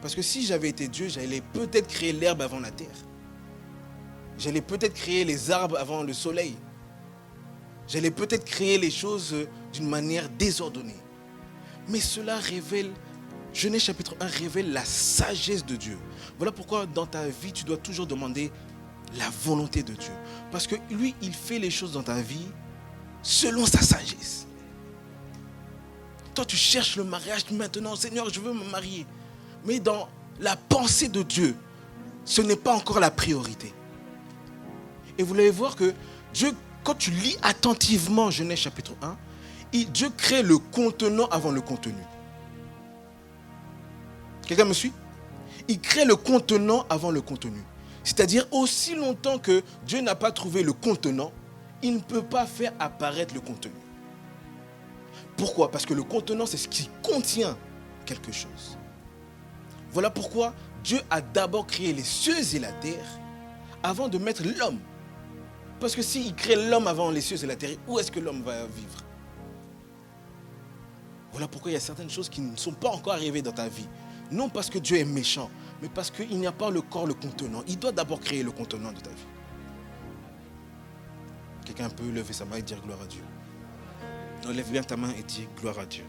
Parce que si j'avais été Dieu, j'allais peut-être créer l'herbe avant la terre. J'allais peut-être créer les arbres avant le soleil. J'allais peut-être créer les choses d'une manière désordonnée. Mais cela révèle, Genèse chapitre 1 révèle la sagesse de Dieu. Voilà pourquoi dans ta vie, tu dois toujours demander la volonté de Dieu. Parce que lui, il fait les choses dans ta vie selon sa sagesse. Toi, tu cherches le mariage maintenant. Seigneur, je veux me marier. Mais dans la pensée de Dieu, ce n'est pas encore la priorité. Et vous allez voir que Dieu, quand tu lis attentivement Genèse chapitre 1, Dieu crée le contenant avant le contenu. Quelqu'un me suit? Il crée le contenant avant le contenu. C'est-à-dire, aussi longtemps que Dieu n'a pas trouvé le contenant, il ne peut pas faire apparaître le contenu. Pourquoi? Parce que le contenant, c'est ce qui contient quelque chose. Voilà pourquoi Dieu a d'abord créé les cieux et la terre avant de mettre l'homme. Parce que s'il crée l'homme avant les cieux et la terre, où est-ce que l'homme va vivre? Voilà pourquoi il y a certaines choses qui ne sont pas encore arrivées dans ta vie. Non parce que Dieu est méchant, mais parce qu'il n'y a pas le corps, le contenant. Il doit d'abord créer le contenant de ta vie. Quelqu'un peut lever sa main et dire gloire à Dieu. Lève bien ta main et dis gloire à Dieu.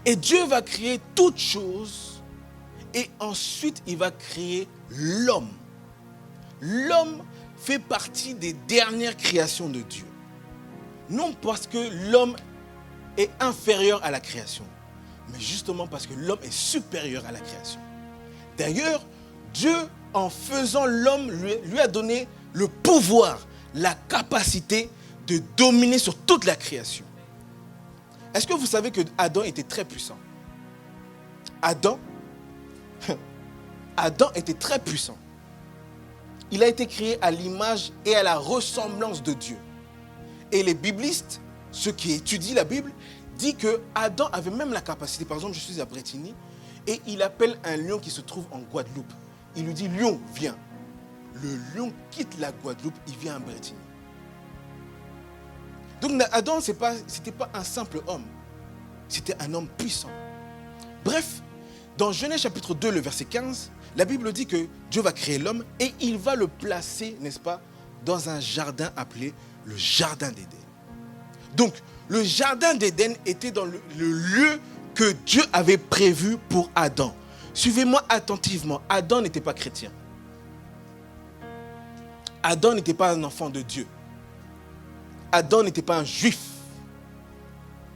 Et Dieu va créer toutes choses et ensuite il va créer l'homme. L'homme fait partie des dernières créations de Dieu. Non parce que l'homme est inférieur à la création, mais justement parce que l'homme est supérieur à la création. D'ailleurs, Dieu, en faisant l'homme, lui a donné le pouvoir, la capacité de dominer sur toute la création. Est-ce que vous savez que Adam était très puissant? Adam était très puissant. Il a été créé à l'image et à la ressemblance de Dieu. Et les biblistes, ceux qui étudient la Bible, disent que Adam avait même la capacité. Par exemple, je suis à Bretigny et il appelle un lion qui se trouve en Guadeloupe. Il lui dit, lion, viens. Le lion quitte la Guadeloupe, il vient à Bretigny. Donc Adam, ce n'était pas un simple homme. C'était un homme puissant. Bref, dans Genèse chapitre 2, le verset 15, la Bible dit que Dieu va créer l'homme et il va le placer, n'est-ce pas, dans un jardin appelé le jardin d'Éden. Donc, le jardin d'Éden était dans le lieu que Dieu avait prévu pour Adam. Suivez-moi attentivement, Adam n'était pas chrétien. Adam n'était pas un enfant de Dieu. Adam n'était pas un juif.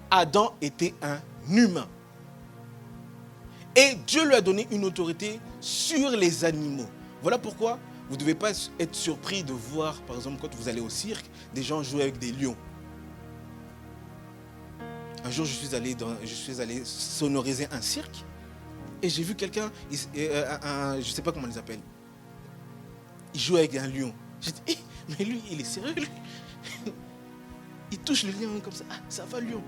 Adam était un humain. Et Dieu lui a donné une autorité sur les animaux. Voilà pourquoi vous ne devez pas être surpris de voir, par exemple, quand vous allez au cirque, des gens jouer avec des lions. Un jour, je suis allé sonoriser un cirque et j'ai vu quelqu'un, je ne sais pas comment on les appelle, il joue avec un lion. J'ai dit, mais lui, il est sérieux, lui. Il touche le lion comme ça. Ah, ça va, lion.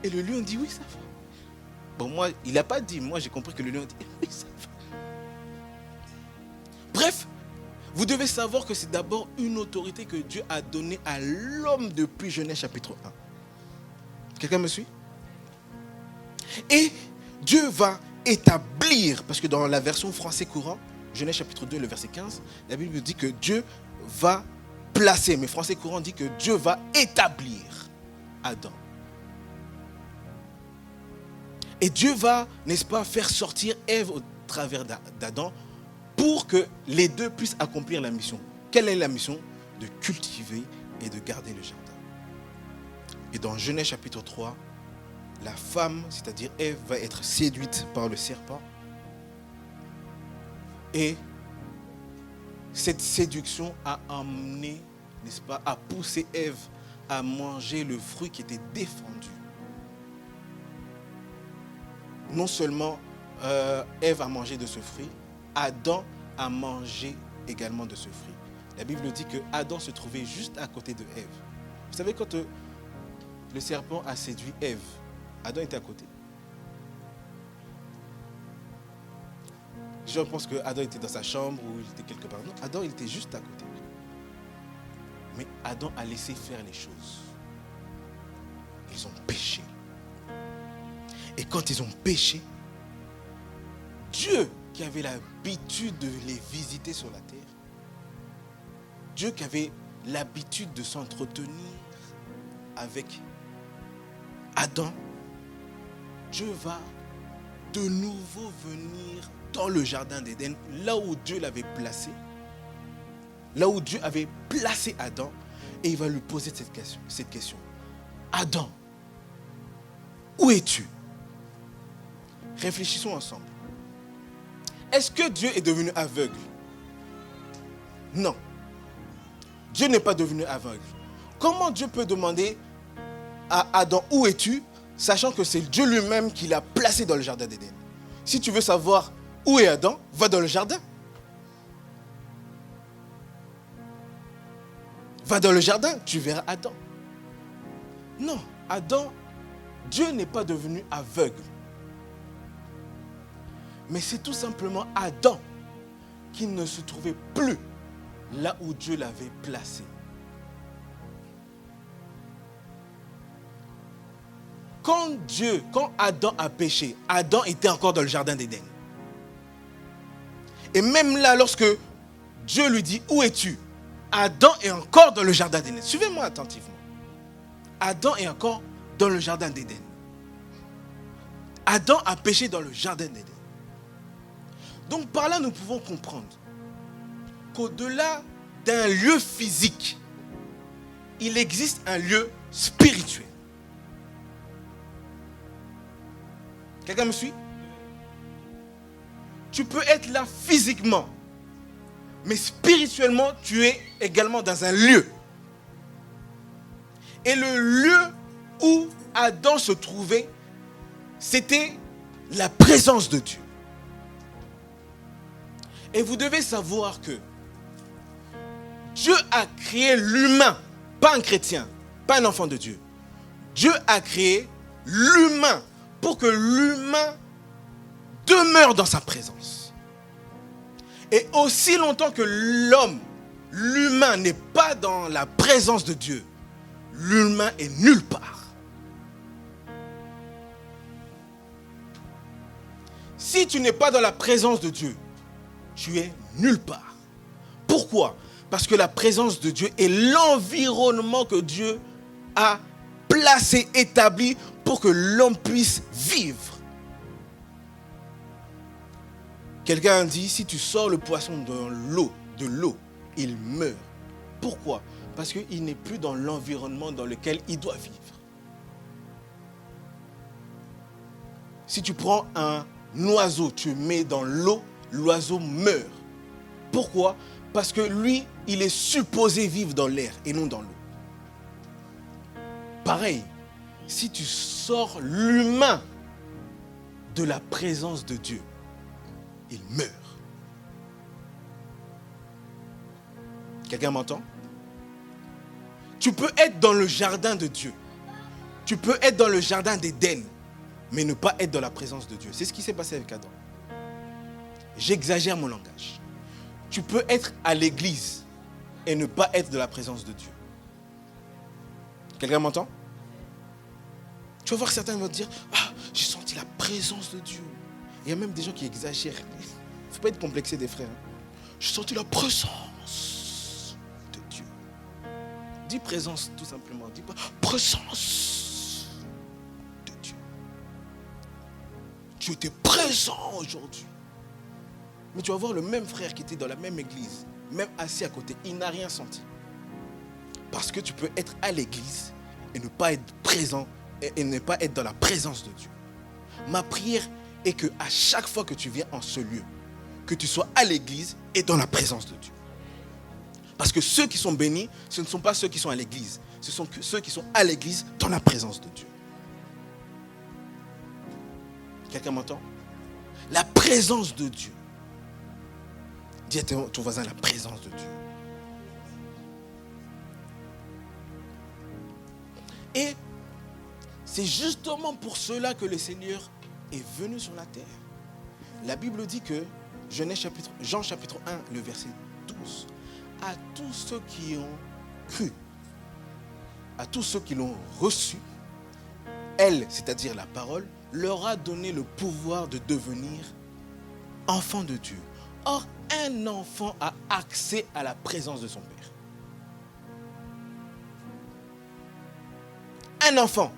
Et le lion dit, oui, ça va. Bon, moi, il n'a pas dit. Moi, j'ai compris que le lion dit, oui, ça va. Bref, vous devez savoir que c'est d'abord une autorité que Dieu a donnée à l'homme depuis Genèse chapitre 1. Quelqu'un me suit? Et Dieu va établir, parce que dans la version français courant, Genèse chapitre 2, le verset 15, la Bible dit que Dieu va placer, mais français courant dit que Dieu va établir Adam. Et Dieu va, n'est-ce pas, faire sortir Ève au travers d'Adam pour que les deux puissent accomplir la mission. Quelle est la mission? De cultiver et de garder le jardin. Et dans Genèse chapitre 3, la femme, c'est-à-dire Ève, va être séduite par le serpent. Et cette séduction a amené, n'est-ce pas, a poussé Ève à manger le fruit qui était défendu. Non seulement Ève a mangé de ce fruit, Adam a mangé également de ce fruit. La Bible dit que Adam se trouvait juste à côté de Ève. Vous savez, quand le serpent a séduit Ève, Adam était à côté. Les gens pensent que Adam était dans sa chambre ou il était quelque part. Non, Adam il était juste à côté. Mais Adam a laissé faire les choses. Ils ont péché. Et quand ils ont péché, Dieu qui avait l'habitude de les visiter sur la terre, Dieu qui avait l'habitude de s'entretenir avec Adam, Dieu va de nouveau venir dans le jardin d'Éden, là où Dieu l'avait placé, là où Dieu avait placé Adam, et il va lui poser cette question. Adam, où es-tu? Réfléchissons ensemble. Est-ce que Dieu est devenu aveugle? Non. Dieu n'est pas devenu aveugle. Comment Dieu peut demander à Adam, où es-tu, sachant que c'est Dieu lui-même qui l'a placé dans le jardin d'Éden. Si tu veux savoir où est Adam, va dans le jardin. Va dans le jardin, tu verras Adam. Non, Adam, Dieu n'est pas devenu aveugle. Mais c'est tout simplement Adam qui ne se trouvait plus là où Dieu l'avait placé. Quand Adam a péché, Adam était encore dans le jardin d'Éden. Et même là, lorsque Dieu lui dit, où es-tu? Adam est encore dans le jardin d'Éden. Suivez-moi attentivement. Adam est encore dans le jardin d'Éden. Adam a péché dans le jardin d'Éden. Donc par là, nous pouvons comprendre qu'au-delà d'un lieu physique, il existe un lieu spirituel. Quelqu'un me suit? Tu peux être là physiquement, mais spirituellement, tu es également dans un lieu. Et le lieu où Adam se trouvait, c'était la présence de Dieu. Et vous devez savoir que Dieu a créé l'humain, pas un chrétien, pas un enfant de Dieu. Dieu a créé l'humain pour que l'humain demeure dans sa présence. Et aussi longtemps que l'humain n'est pas dans la présence de Dieu, l'humain est nulle part. Si tu n'es pas dans la présence de Dieu, tu es nulle part. Pourquoi? Parce que la présence de Dieu est l'environnement que Dieu a placé, établi pour que l'homme puisse vivre. Quelqu'un dit, si tu sors le poisson de l'eau, il meurt. Pourquoi? Parce qu'il n'est plus dans l'environnement dans lequel il doit vivre. Si tu prends un oiseau, tu le mets dans l'eau, l'oiseau meurt. Pourquoi? Parce que lui, il est supposé vivre dans l'air et non dans l'eau. Pareil, si tu sors l'humain de la présence de Dieu, il meurt. Quelqu'un m'entend? Tu peux être dans le jardin de Dieu. Tu peux être dans le jardin d'Éden, mais ne pas être dans la présence de Dieu. C'est ce qui s'est passé avec Adam. J'exagère mon langage. Tu peux être à l'église et ne pas être de la présence de Dieu. Quelqu'un m'entend? Tu vas voir certains vont te dire, ah, j'ai senti la présence de Dieu. Il y a même des gens qui exagèrent. Il ne faut pas être complexé des frères. J'ai senti la présence de Dieu. Dis présence tout simplement. Dis pas présence de Dieu. Tu étais présent aujourd'hui. Mais tu vas voir le même frère qui était dans la même église, même assis à côté, il n'a rien senti. Parce que tu peux être à l'église et ne pas être présent et ne pas être dans la présence de Dieu. Ma prière est que à chaque fois que tu viens en ce lieu, que tu sois à l'église et dans la présence de Dieu. Parce que ceux qui sont bénis, ce ne sont pas ceux qui sont à l'église, ce sont ceux qui sont à l'église dans la présence de Dieu. Quelqu'un m'entend? La présence de Dieu. Dis à ton voisin, la présence de Dieu. Et c'est justement pour cela que le Seigneur est venu sur la terre. La Bible dit que, Jean chapitre 1, le verset 12, à tous ceux qui ont cru, à tous ceux qui l'ont reçu, elle, c'est-à-dire la parole, leur a donné le pouvoir de devenir enfants de Dieu. Or, un enfant a accès à la présence de son père. Un enfant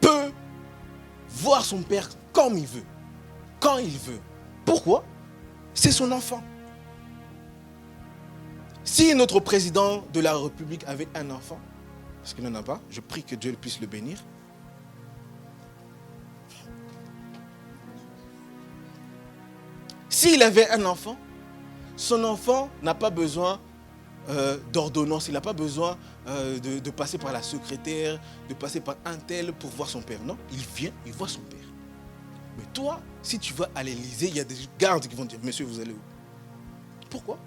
peut voir son père comme il veut, quand il veut. Pourquoi? C'est son enfant. Si notre président de la République avait un enfant, parce qu'il n'en a pas, je prie que Dieu puisse le bénir. S'il avait un enfant, son enfant n'a pas besoin d'ordonnance, il n'a pas besoin de passer par la secrétaire, de passer par un tel pour voir son père. Non, il vient, il voit son père. Mais toi, si tu vas à l'Élysée, il y a des gardes qui vont dire, monsieur, vous allez où? Pourquoi?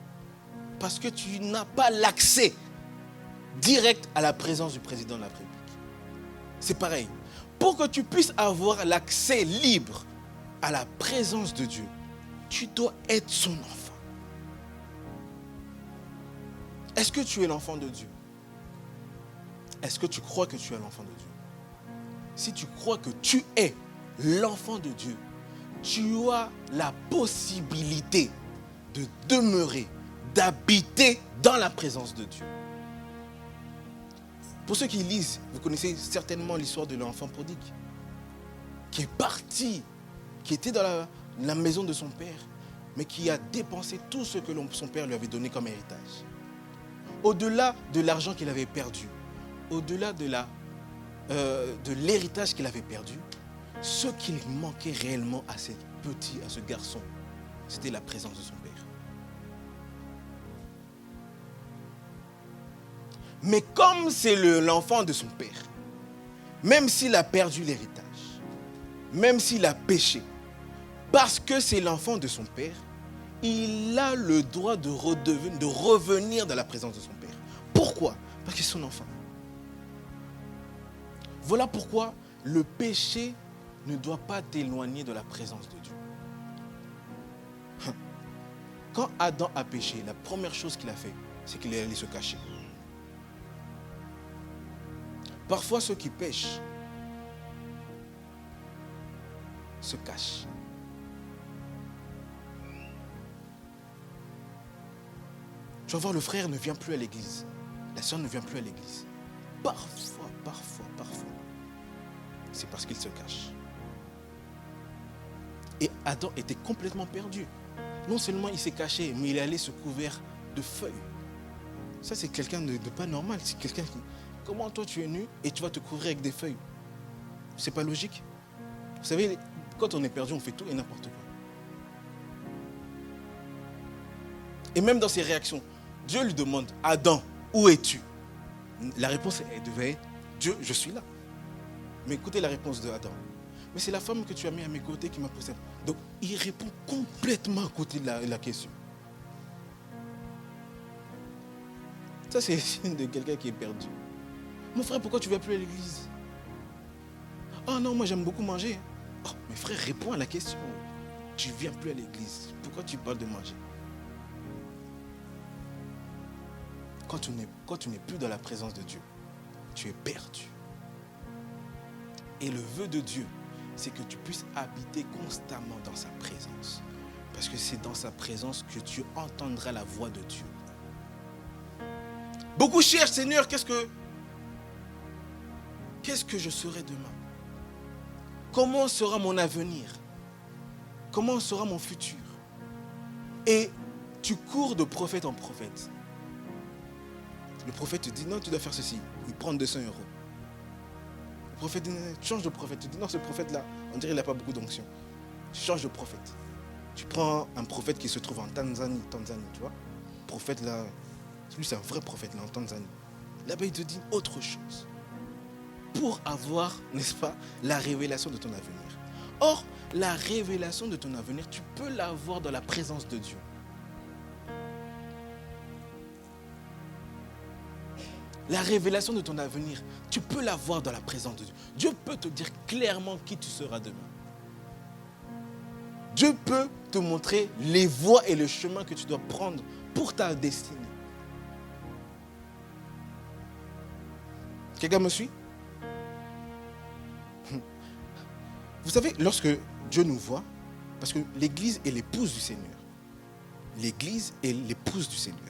Parce que tu n'as pas l'accès direct à la présence du président de la République. C'est pareil. Pour que tu puisses avoir l'accès libre à la présence de Dieu, tu dois être son enfant. Est-ce que tu es l'enfant de Dieu? Est-ce que tu crois que tu es l'enfant de Dieu? Si tu crois que tu es l'enfant de Dieu, tu as la possibilité de demeurer, d'habiter dans la présence de Dieu. Pour ceux qui lisent, vous connaissez certainement l'histoire de l'enfant prodigue, qui est parti, qui était dans la maison de son père, mais qui a dépensé tout ce que son père lui avait donné comme héritage. Au-delà de l'argent qu'il avait perdu, au-delà de l'héritage qu'il avait perdu, ce qu'il manquait réellement à ce petit, à ce garçon, c'était la présence de son père. Mais comme c'est l'enfant de son père, même s'il a perdu l'héritage, même s'il a péché, parce que c'est l'enfant de son père, il a le droit de revenir dans la présence de son père. Pourquoi? Parce que c'est son enfant. Voilà pourquoi le péché ne doit pas t'éloigner de la présence de Dieu. Quand Adam a péché, la première chose qu'il a fait, c'est qu'il est allé se cacher. Parfois, ceux qui pêchent se cachent. Tu vas voir, le frère ne vient plus à l'église. La sœur ne vient plus à l'église. Parfois. C'est parce qu'il se cache. Et Adam était complètement perdu. Non seulement il s'est caché, mais il est allé se couvrir de feuilles. Ça, c'est quelqu'un de pas normal. C'est quelqu'un qui... Comment toi tu es nu et tu vas te couvrir avec des feuilles? C'est pas logique. Vous savez, quand on est perdu, on fait tout et n'importe quoi. Et même dans ses réactions, Dieu lui demande, Adam, où es-tu? La réponse devait être, Dieu, je suis là. Mais écoutez la réponse de Adam. Mais c'est la femme que tu as mis à mes côtés qui m'a posé. Donc il répond complètement à côté de la question. Ça, c'est le signe de quelqu'un qui est perdu. Mon frère, pourquoi tu ne vas plus à l'église? Oh non, moi j'aime beaucoup manger. Oh, mais frère, réponds à la question. Tu ne viens plus à l'église. Pourquoi tu parles de manger? Quand tu n'es plus dans la présence de Dieu, tu es perdu. Et le vœu de Dieu, c'est que tu puisses habiter constamment dans sa présence. Parce que c'est dans sa présence que tu entendras la voix de Dieu. Beaucoup cherchent, Seigneur, qu'est-ce que je serai demain? Comment sera mon avenir? Comment sera mon futur? Et tu cours de prophète en prophète. Le prophète te dit, non, tu dois faire ceci. Il prend 200 €. Le prophète dit, tu changes de prophète. Tu dis, non, ce prophète-là, on dirait qu'il n'a pas beaucoup d'onction. Tu changes de prophète. Tu prends un prophète qui se trouve en Tanzanie, tu vois. Le prophète là, lui c'est un vrai prophète là, en Tanzanie. Là-bas, il te dit autre chose. Pour avoir, n'est-ce pas, la révélation de ton avenir. Or, la révélation de ton avenir, tu peux l'avoir dans la présence de Dieu. La révélation de ton avenir, tu peux l'avoir dans la présence de Dieu. Dieu peut te dire clairement qui tu seras demain. Dieu peut te montrer les voies et le chemin que tu dois prendre pour ta destinée. Quelqu'un me suit? Vous savez, lorsque Dieu nous voit, parce que l'Église est l'épouse du Seigneur. L'Église est l'épouse du Seigneur.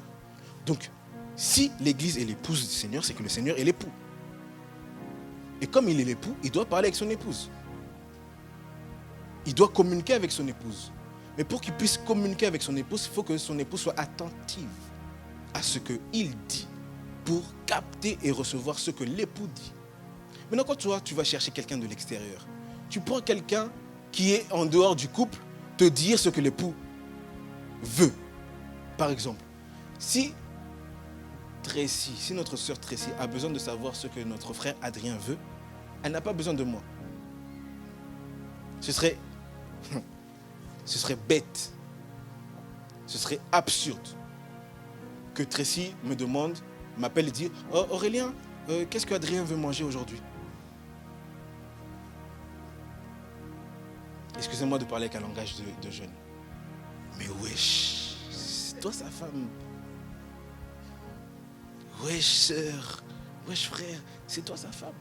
Donc, si l'Église est l'épouse du Seigneur, c'est que le Seigneur est l'époux. Et comme il est l'époux, il doit parler avec son épouse. Il doit communiquer avec son épouse. Mais pour qu'il puisse communiquer avec son épouse, il faut que son épouse soit attentive à ce qu'il dit pour capter et recevoir ce que l'époux dit. Maintenant, quand toi, tu vas chercher quelqu'un de l'extérieur, tu prends quelqu'un qui est en dehors du couple, te dire ce que l'époux veut. Par exemple, si Tracy, si notre sœur Tracy a besoin de savoir ce que notre frère Adrien veut, elle n'a pas besoin de moi. Ce serait bête. Ce serait absurde que Tracy me demande, m'appelle et dit « Oh Aurélien, qu'est-ce qu'Adrien veut manger aujourd'hui ?» Excusez-moi de parler avec un langage de jeune. Mais wesh, c'est toi sa femme. Wesh sœur, wesh frère, c'est toi sa femme.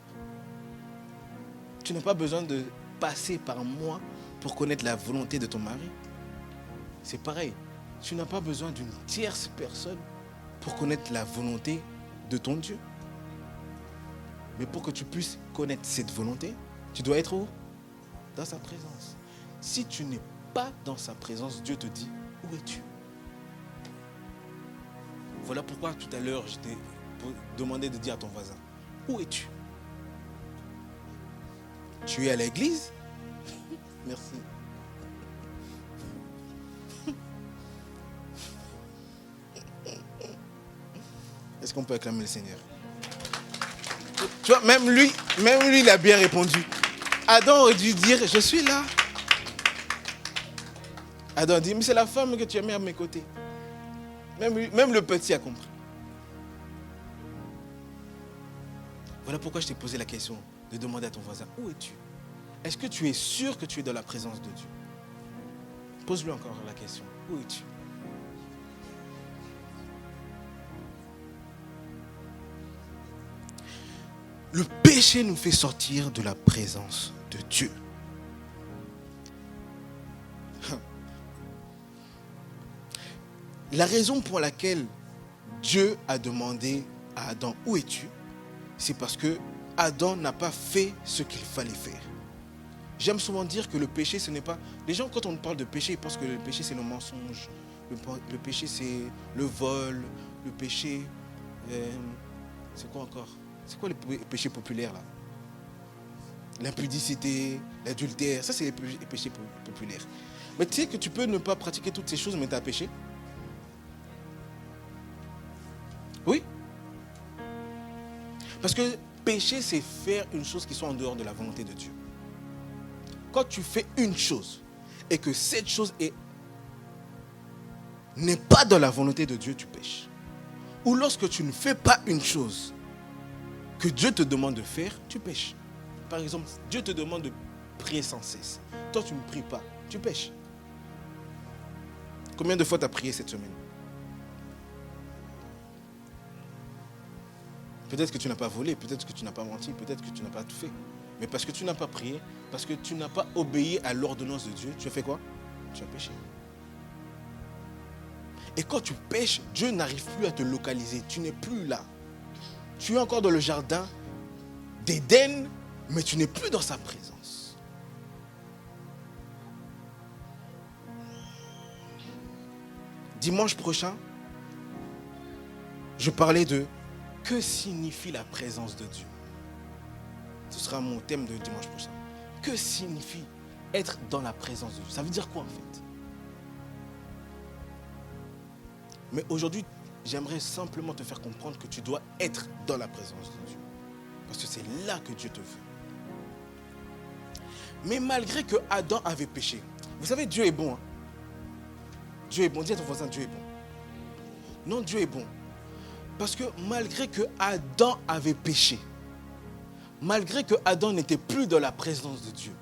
Tu n'as pas besoin de passer par moi pour connaître la volonté de ton mari. C'est pareil, tu n'as pas besoin d'une tierce personne pour connaître la volonté de ton Dieu. Mais pour que tu puisses connaître cette volonté, tu dois être où? Dans sa présence. Si tu n'es pas dans sa présence, Dieu te dit, où es-tu? Voilà pourquoi tout à l'heure, je t'ai demandé de dire à ton voisin, où es-tu? Tu es à l'église? Merci. Est-ce qu'on peut acclamer le Seigneur? Tu vois, même lui, il a bien répondu. Adam aurait dû dire, je suis là. Adam dit, mais c'est la femme que tu as mis à mes côtés. Même le petit a compris. Voilà pourquoi je t'ai posé la question de demander à ton voisin, où es-tu? Est-ce que tu es sûr que tu es dans la présence de Dieu? Pose-lui encore la question, où es-tu? Le péché nous fait sortir de la présence de Dieu. La raison pour laquelle Dieu a demandé à Adam, où es-tu? C'est parce que Adam n'a pas fait ce qu'il fallait faire. J'aime souvent dire que le péché, ce n'est pas... Les gens, quand on parle de péché, ils pensent que le péché, c'est le mensonge. Le péché, c'est le vol. Le péché... c'est quoi encore? C'est quoi les péchés populaires là? L'impudicité, l'adultère, ça c'est les péchés populaires. Mais tu sais que tu peux ne pas pratiquer toutes ces choses, mais tu as péché? Oui. Parce que péché, c'est faire une chose qui soit en dehors de la volonté de Dieu. Quand tu fais une chose et que cette chose n'est pas dans la volonté de Dieu, tu pêches. Ou lorsque tu ne fais pas une chose que Dieu te demande de faire, tu pêches. Par exemple, Dieu te demande de prier sans cesse. Toi, tu ne pries pas, tu pêches. Combien de fois tu as prié cette semaine? Peut-être que tu n'as pas volé, peut-être que tu n'as pas menti, peut-être que tu n'as pas tout fait. Mais parce que tu n'as pas prié, parce que tu n'as pas obéi à l'ordonnance de Dieu, tu as fait quoi? Tu as péché. Et quand tu pêches, Dieu n'arrive plus à te localiser. Tu n'es plus là. Tu es encore dans le jardin d'Éden, mais tu n'es plus dans sa présence. Dimanche prochain, je parlais de que signifie la présence de Dieu. Ce sera mon thème de dimanche prochain. Que signifie être dans la présence de Dieu? Ça veut dire quoi en fait? Mais aujourd'hui, j'aimerais simplement te faire comprendre que tu dois être dans la présence de Dieu. Parce que c'est là que Dieu te veut. Mais malgré que Adam avait péché, vous savez, Dieu est bon. Hein? Dieu est bon. Dis à ton voisin, Dieu est bon. Non, Dieu est bon. Parce que malgré que Adam avait péché, malgré que Adam n'était plus dans la présence de Dieu,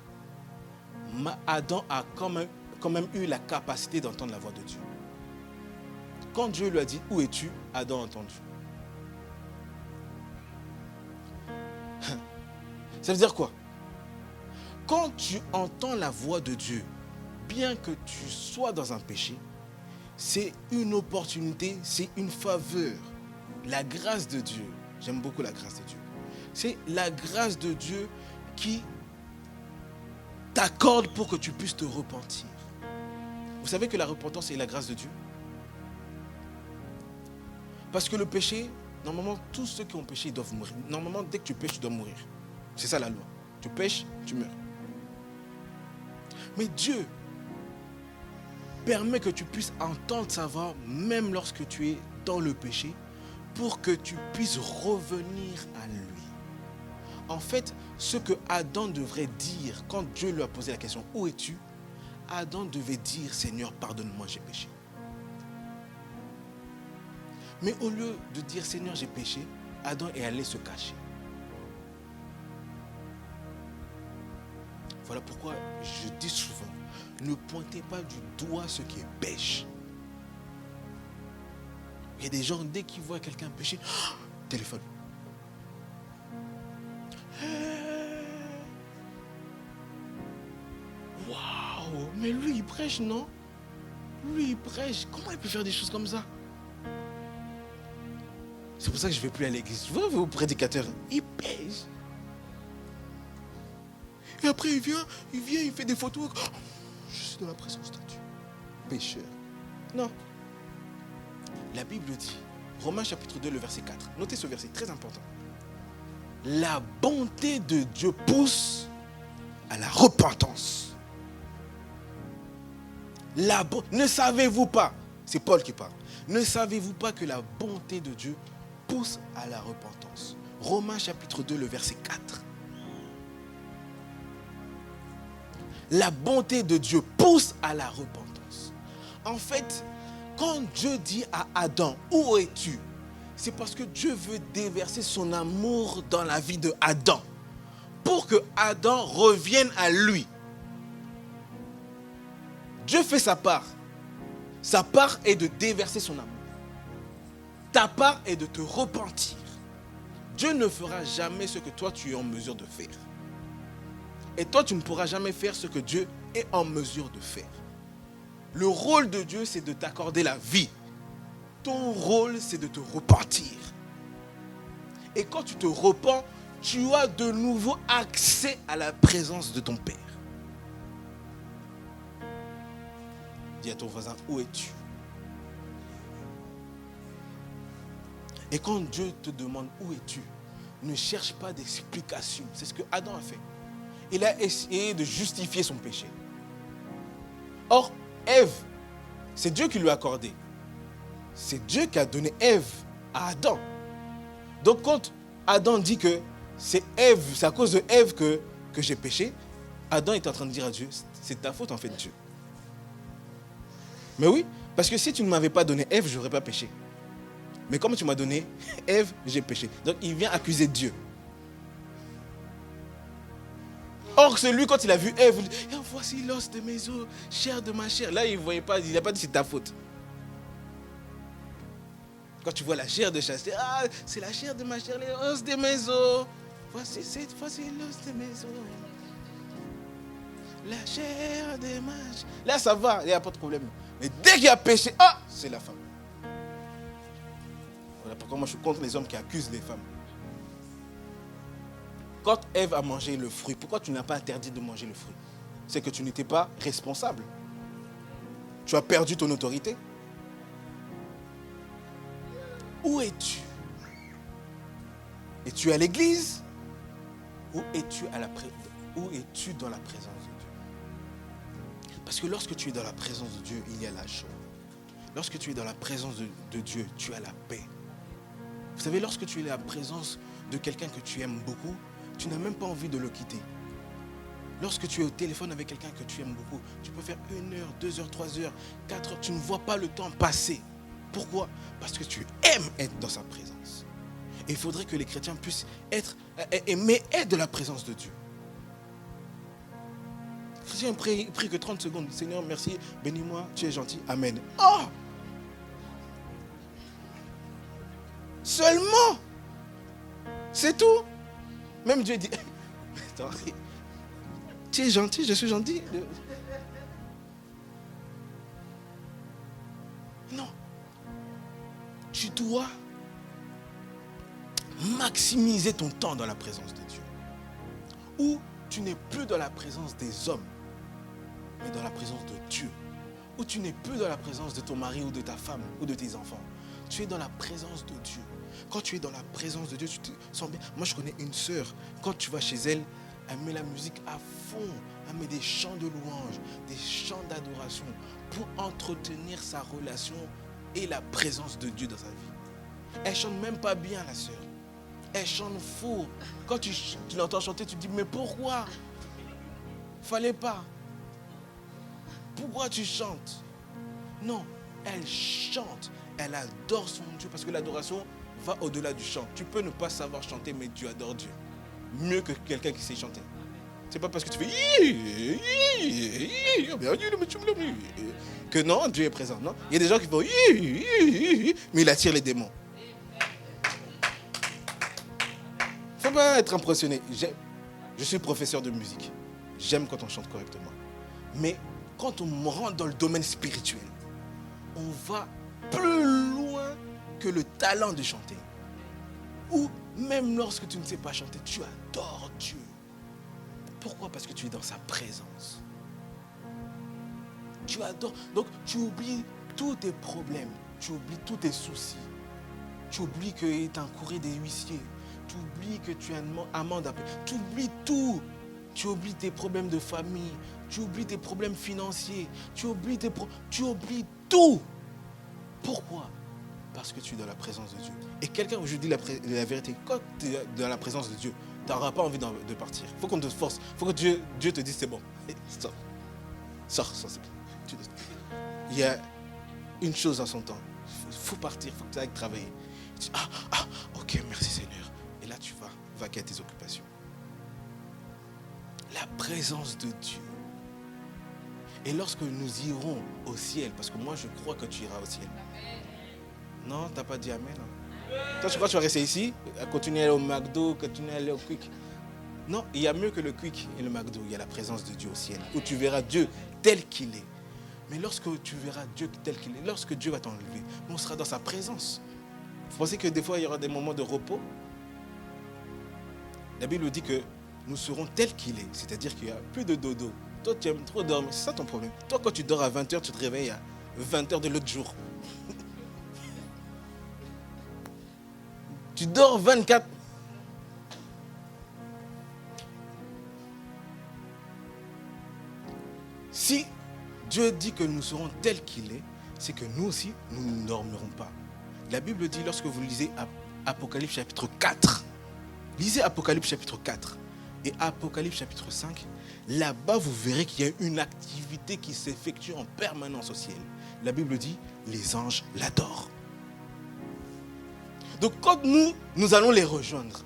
Adam a quand même eu la capacité d'entendre la voix de Dieu. Quand Dieu lui a dit, où es-tu? Adam a entendu. Ça veut dire quoi? Quand tu entends la voix de Dieu, bien que tu sois dans un péché, c'est une opportunité, c'est une faveur. La grâce de Dieu, j'aime beaucoup la grâce de Dieu. C'est la grâce de Dieu qui t'accorde pour que tu puisses te repentir. Vous savez que la repentance est la grâce de Dieu? Parce que le péché, normalement, tous ceux qui ont péché, ils doivent mourir. Normalement, dès que tu pêches, tu dois mourir. C'est ça la loi. Tu pêches, tu meurs. Mais Dieu permet que tu puisses entendre sa voix, même lorsque tu es dans le péché, pour que tu puisses revenir à lui. En fait, ce que Adam devrait dire quand Dieu lui a posé la question « Où es-tu ?» Adam devait dire « Seigneur, pardonne-moi, j'ai péché. » Mais au lieu de dire « Seigneur, j'ai péché », Adam est allé se cacher. Voilà pourquoi je dis souvent, ne pointez pas du doigt ce qui est pêche. Il y a des gens, dès qu'ils voient quelqu'un pécher, téléphone. Waouh, mais lui il prêche, non? Lui il prêche, comment il peut faire des choses comme ça? C'est pour ça que je ne vais plus à l'église. Vous voyez vos prédicateurs, ils pêchent. Et après il vient, il fait des photos. Oh, je suis dans la présence de Dieu. Pécheur. Non. La Bible dit, Romains chapitre 2, le verset 4. Notez ce verset, très important. La bonté de Dieu pousse à la repentance. Ne savez-vous pas, c'est Paul qui parle, ne savez-vous pas que la bonté de Dieu pousse à la repentance? Romains chapitre 2, le verset 4. La bonté de Dieu pousse à la repentance. En fait, quand Dieu dit à Adam, où es-tu? C'est parce que Dieu veut déverser son amour dans la vie de Adam. Pour que Adam revienne à lui. Dieu fait sa part. Sa part est de déverser son amour. Ta part est de te repentir. Dieu ne fera jamais ce que toi tu es en mesure de faire. Et toi tu ne pourras jamais faire ce que Dieu est en mesure de faire. Le rôle de Dieu, c'est de t'accorder la vie. Ton rôle, c'est de te repentir. Et quand tu te repens, tu as de nouveau accès à la présence de ton Père. Dis à ton voisin, où es-tu? Et quand Dieu te demande où es-tu, ne cherche pas d'explication. C'est ce que Adam a fait. Il a essayé de justifier son péché. Or, Ève, c'est Dieu qui lui a accordé. C'est Dieu qui a donné Ève à Adam. Donc quand Adam dit que c'est Ève, c'est à cause de Ève que j'ai péché, Adam est en train de dire à Dieu, c'est ta faute en fait Dieu. Mais oui, parce que si tu ne m'avais pas donné Ève, je n'aurais pas péché. Mais comme tu m'as donné Ève, j'ai péché. Donc il vient accuser Dieu. Or, celui, quand il a vu Ève, il dit, voici l'os de mes os, chair de ma chair. Là, il ne voyait pas, il n'a pas dit c'est ta faute. Quand tu vois la chair de chair, c'est la chair de ma chair, les os de mes os. Voici l'os de mes os. La chair de ma chair. Là, ça va, il n'y a pas de problème. Mais dès qu'il y a péché, c'est la femme. Voilà pourquoi moi je suis contre les hommes qui accusent les femmes. Quand Ève a mangé le fruit, pourquoi tu n'as pas interdit de manger le fruit? C'est que tu n'étais pas responsable. Tu as perdu ton autorité. Où es-tu? Es-tu à l'église? Ou es-tu dans la présence de Dieu? Parce que lorsque tu es dans la présence de Dieu, il y a la joie. Lorsque tu es dans la présence de Dieu, tu as la paix. Vous savez, lorsque tu es dans la présence de quelqu'un que tu aimes beaucoup, tu n'as même pas envie de le quitter. Lorsque tu es au téléphone avec quelqu'un que tu aimes beaucoup, tu peux faire 1 heure, 2 heures, 3 heures, 4 heures, tu ne vois pas le temps passer. Pourquoi? Parce que tu aimes être dans sa présence. Et il faudrait que les chrétiens puissent aimer être de la présence de Dieu. Faisais un prie que 30 secondes. Seigneur, merci, bénis-moi, tu es gentil. Amen. Oh! Seulement! C'est tout. Même Dieu dit, attends, tu es gentil, je suis gentil. Non. Tu dois maximiser ton temps dans la présence de Dieu. Où tu n'es plus dans la présence des hommes, mais dans la présence de Dieu. Où tu n'es plus dans la présence de ton mari ou de ta femme ou de tes enfants. Tu es dans la présence de Dieu. Quand tu es dans la présence de Dieu, tu te sens bien. Moi, je connais une sœur. Quand tu vas chez elle, elle met la musique à fond. Elle met des chants de louange, des chants d'adoration pour entretenir sa relation et la présence de Dieu dans sa vie. Elle chante même pas bien, la sœur. Elle chante faux. Quand tu l'entends chanter, tu te dis, mais pourquoi? Fallait pas. Pourquoi tu chantes? Non, elle chante. Elle adore son Dieu parce que l'adoration va au-delà du chant. Tu peux ne pas savoir chanter, mais tu adores Dieu. Mieux que quelqu'un qui sait chanter. C'est pas parce que tu fais que non, Dieu est présent. Non, il y a des gens qui font mais il attire les démons. Faut pas être impressionné. Je suis professeur de musique. J'aime quand on chante correctement. Mais quand on rentre dans le domaine spirituel, on va plus loin que le talent de chanter. Ou même lorsque tu ne sais pas chanter, tu adores Dieu. Pourquoi? Parce que tu es dans sa présence. Tu adores. Donc tu oublies tous tes problèmes. Tu oublies tous tes soucis. Tu oublies que tu as encouru des huissiers. Tu oublies que tu as une amende à payer. Tu oublies tout. Tu oublies tes problèmes de famille. Tu oublies tes problèmes financiers. Tu oublies tout. Pourquoi? Parce que tu es dans la présence de Dieu. Et quelqu'un, je dis la vérité, quand tu es dans la présence de Dieu, tu n'auras pas envie de partir. Il faut qu'on te force. Il faut que Dieu te dise c'est bon. Sors. Il y a une chose à son temps. Il faut partir, il faut que tu ailles travailler. Tu dis, ok, merci Seigneur. Et là, tu vas vaquer à tes occupations. La présence de Dieu. Et lorsque nous irons au ciel, parce que moi je crois que tu iras au ciel. Non, tu n'as pas dit amen. Hein? Toi, tu crois que tu vas rester ici, continuer à aller au McDo, continuer à aller au Quick? Non, il y a mieux que le Quick et le McDo. Il y a la présence de Dieu au ciel, où tu verras Dieu tel qu'il est. Mais lorsque tu verras Dieu tel qu'il est, lorsque Dieu va t'enlever, on sera dans sa présence. Vous pensez que des fois, il y aura des moments de repos? La Bible dit que nous serons tels qu'il est, c'est-à-dire qu'il n'y a plus de dodo. Toi, tu aimes trop dormir, c'est ça ton problème. Toi, quand tu dors à 20h, tu te réveilles à 20h de l'autre jour. Tu dors 24. Si Dieu dit que nous serons tels qu'il est, c'est que nous aussi, nous ne dormirons pas. La Bible dit, lorsque vous lisez Apocalypse chapitre 4, lisez Apocalypse chapitre 4 et Apocalypse chapitre 5, là-bas vous verrez qu'il y a une activité qui s'effectue en permanence au ciel. La Bible dit, les anges l'adorent. Donc quand nous allons les rejoindre,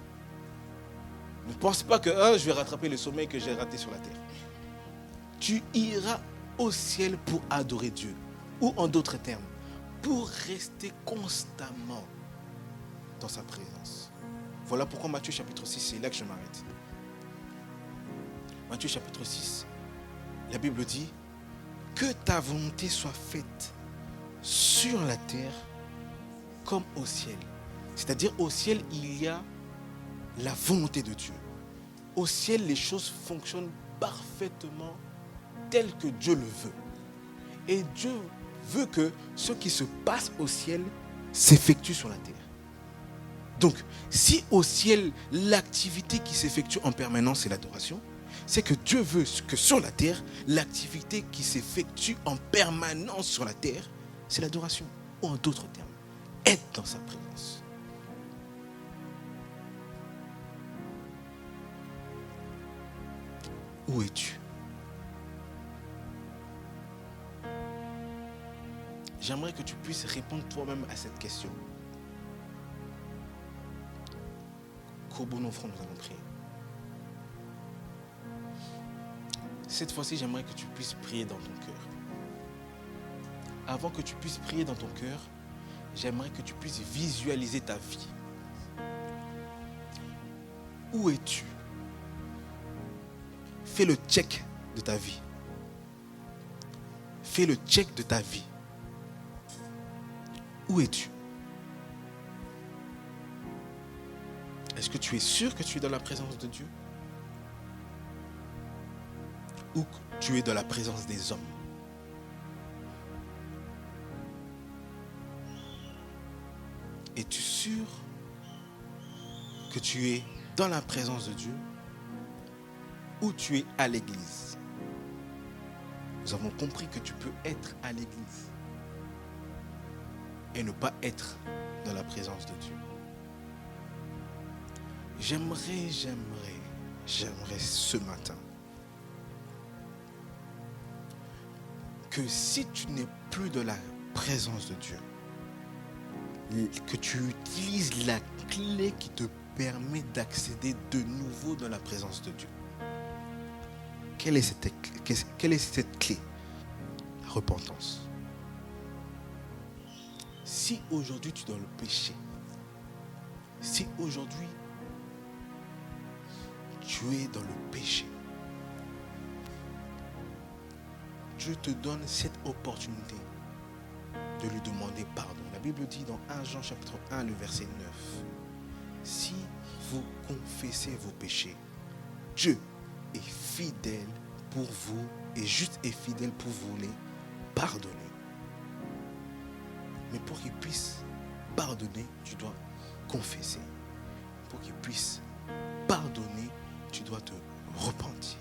ne pense pas que je vais rattraper le sommeil que j'ai raté sur la terre. Tu iras au ciel pour adorer Dieu. Ou en d'autres termes, pour rester constamment dans sa présence. Voilà pourquoi Matthieu chapitre 6, c'est là que je m'arrête. Matthieu chapitre 6, la Bible dit que ta volonté soit faite sur la terre comme au ciel. C'est-à-dire au ciel, il y a la volonté de Dieu. Au ciel, les choses fonctionnent parfaitement tel que Dieu le veut. Et Dieu veut que ce qui se passe au ciel s'effectue sur la terre. Donc, si au ciel, l'activité qui s'effectue en permanence, c'est l'adoration, c'est que Dieu veut que sur la terre, l'activité qui s'effectue en permanence sur la terre, c'est l'adoration. Ou en d'autres termes, être dans sa présence. Où es-tu? J'aimerais que tu puisses répondre toi-même à cette question. Courbons nos fronts, nous allons prier. Cette fois-ci, j'aimerais que tu puisses prier dans ton cœur. Avant que tu puisses prier dans ton cœur, j'aimerais que tu puisses visualiser ta vie. Où es-tu? Fais le check de ta vie. Fais le check de ta vie. Où es-tu? Est-ce que tu es sûr que tu es dans la présence de Dieu? Ou que tu es dans la présence des hommes? Es-tu sûr que tu es dans la présence de Dieu ou tu es à l'église? Nous avons compris que tu peux être à l'église et ne pas être dans la présence de Dieu. J'aimerais ce matin que si tu n'es plus dans la présence de Dieu, que tu utilises la clé qui te permet d'accéder de nouveau dans la présence de Dieu. Quelle est cette clé? La repentance. Si aujourd'hui tu es dans le péché, si aujourd'hui tu es dans le péché, Dieu te donne cette opportunité de lui demander pardon. La Bible dit dans 1 Jean chapitre 1, le verset 9, si vous confessez vos péchés, Dieu est fidèle pour vous et juste et fidèle pour vous les pardonner. Mais pour qu'il puisse pardonner, tu dois confesser. Pour qu'il puisse pardonner, tu dois te repentir.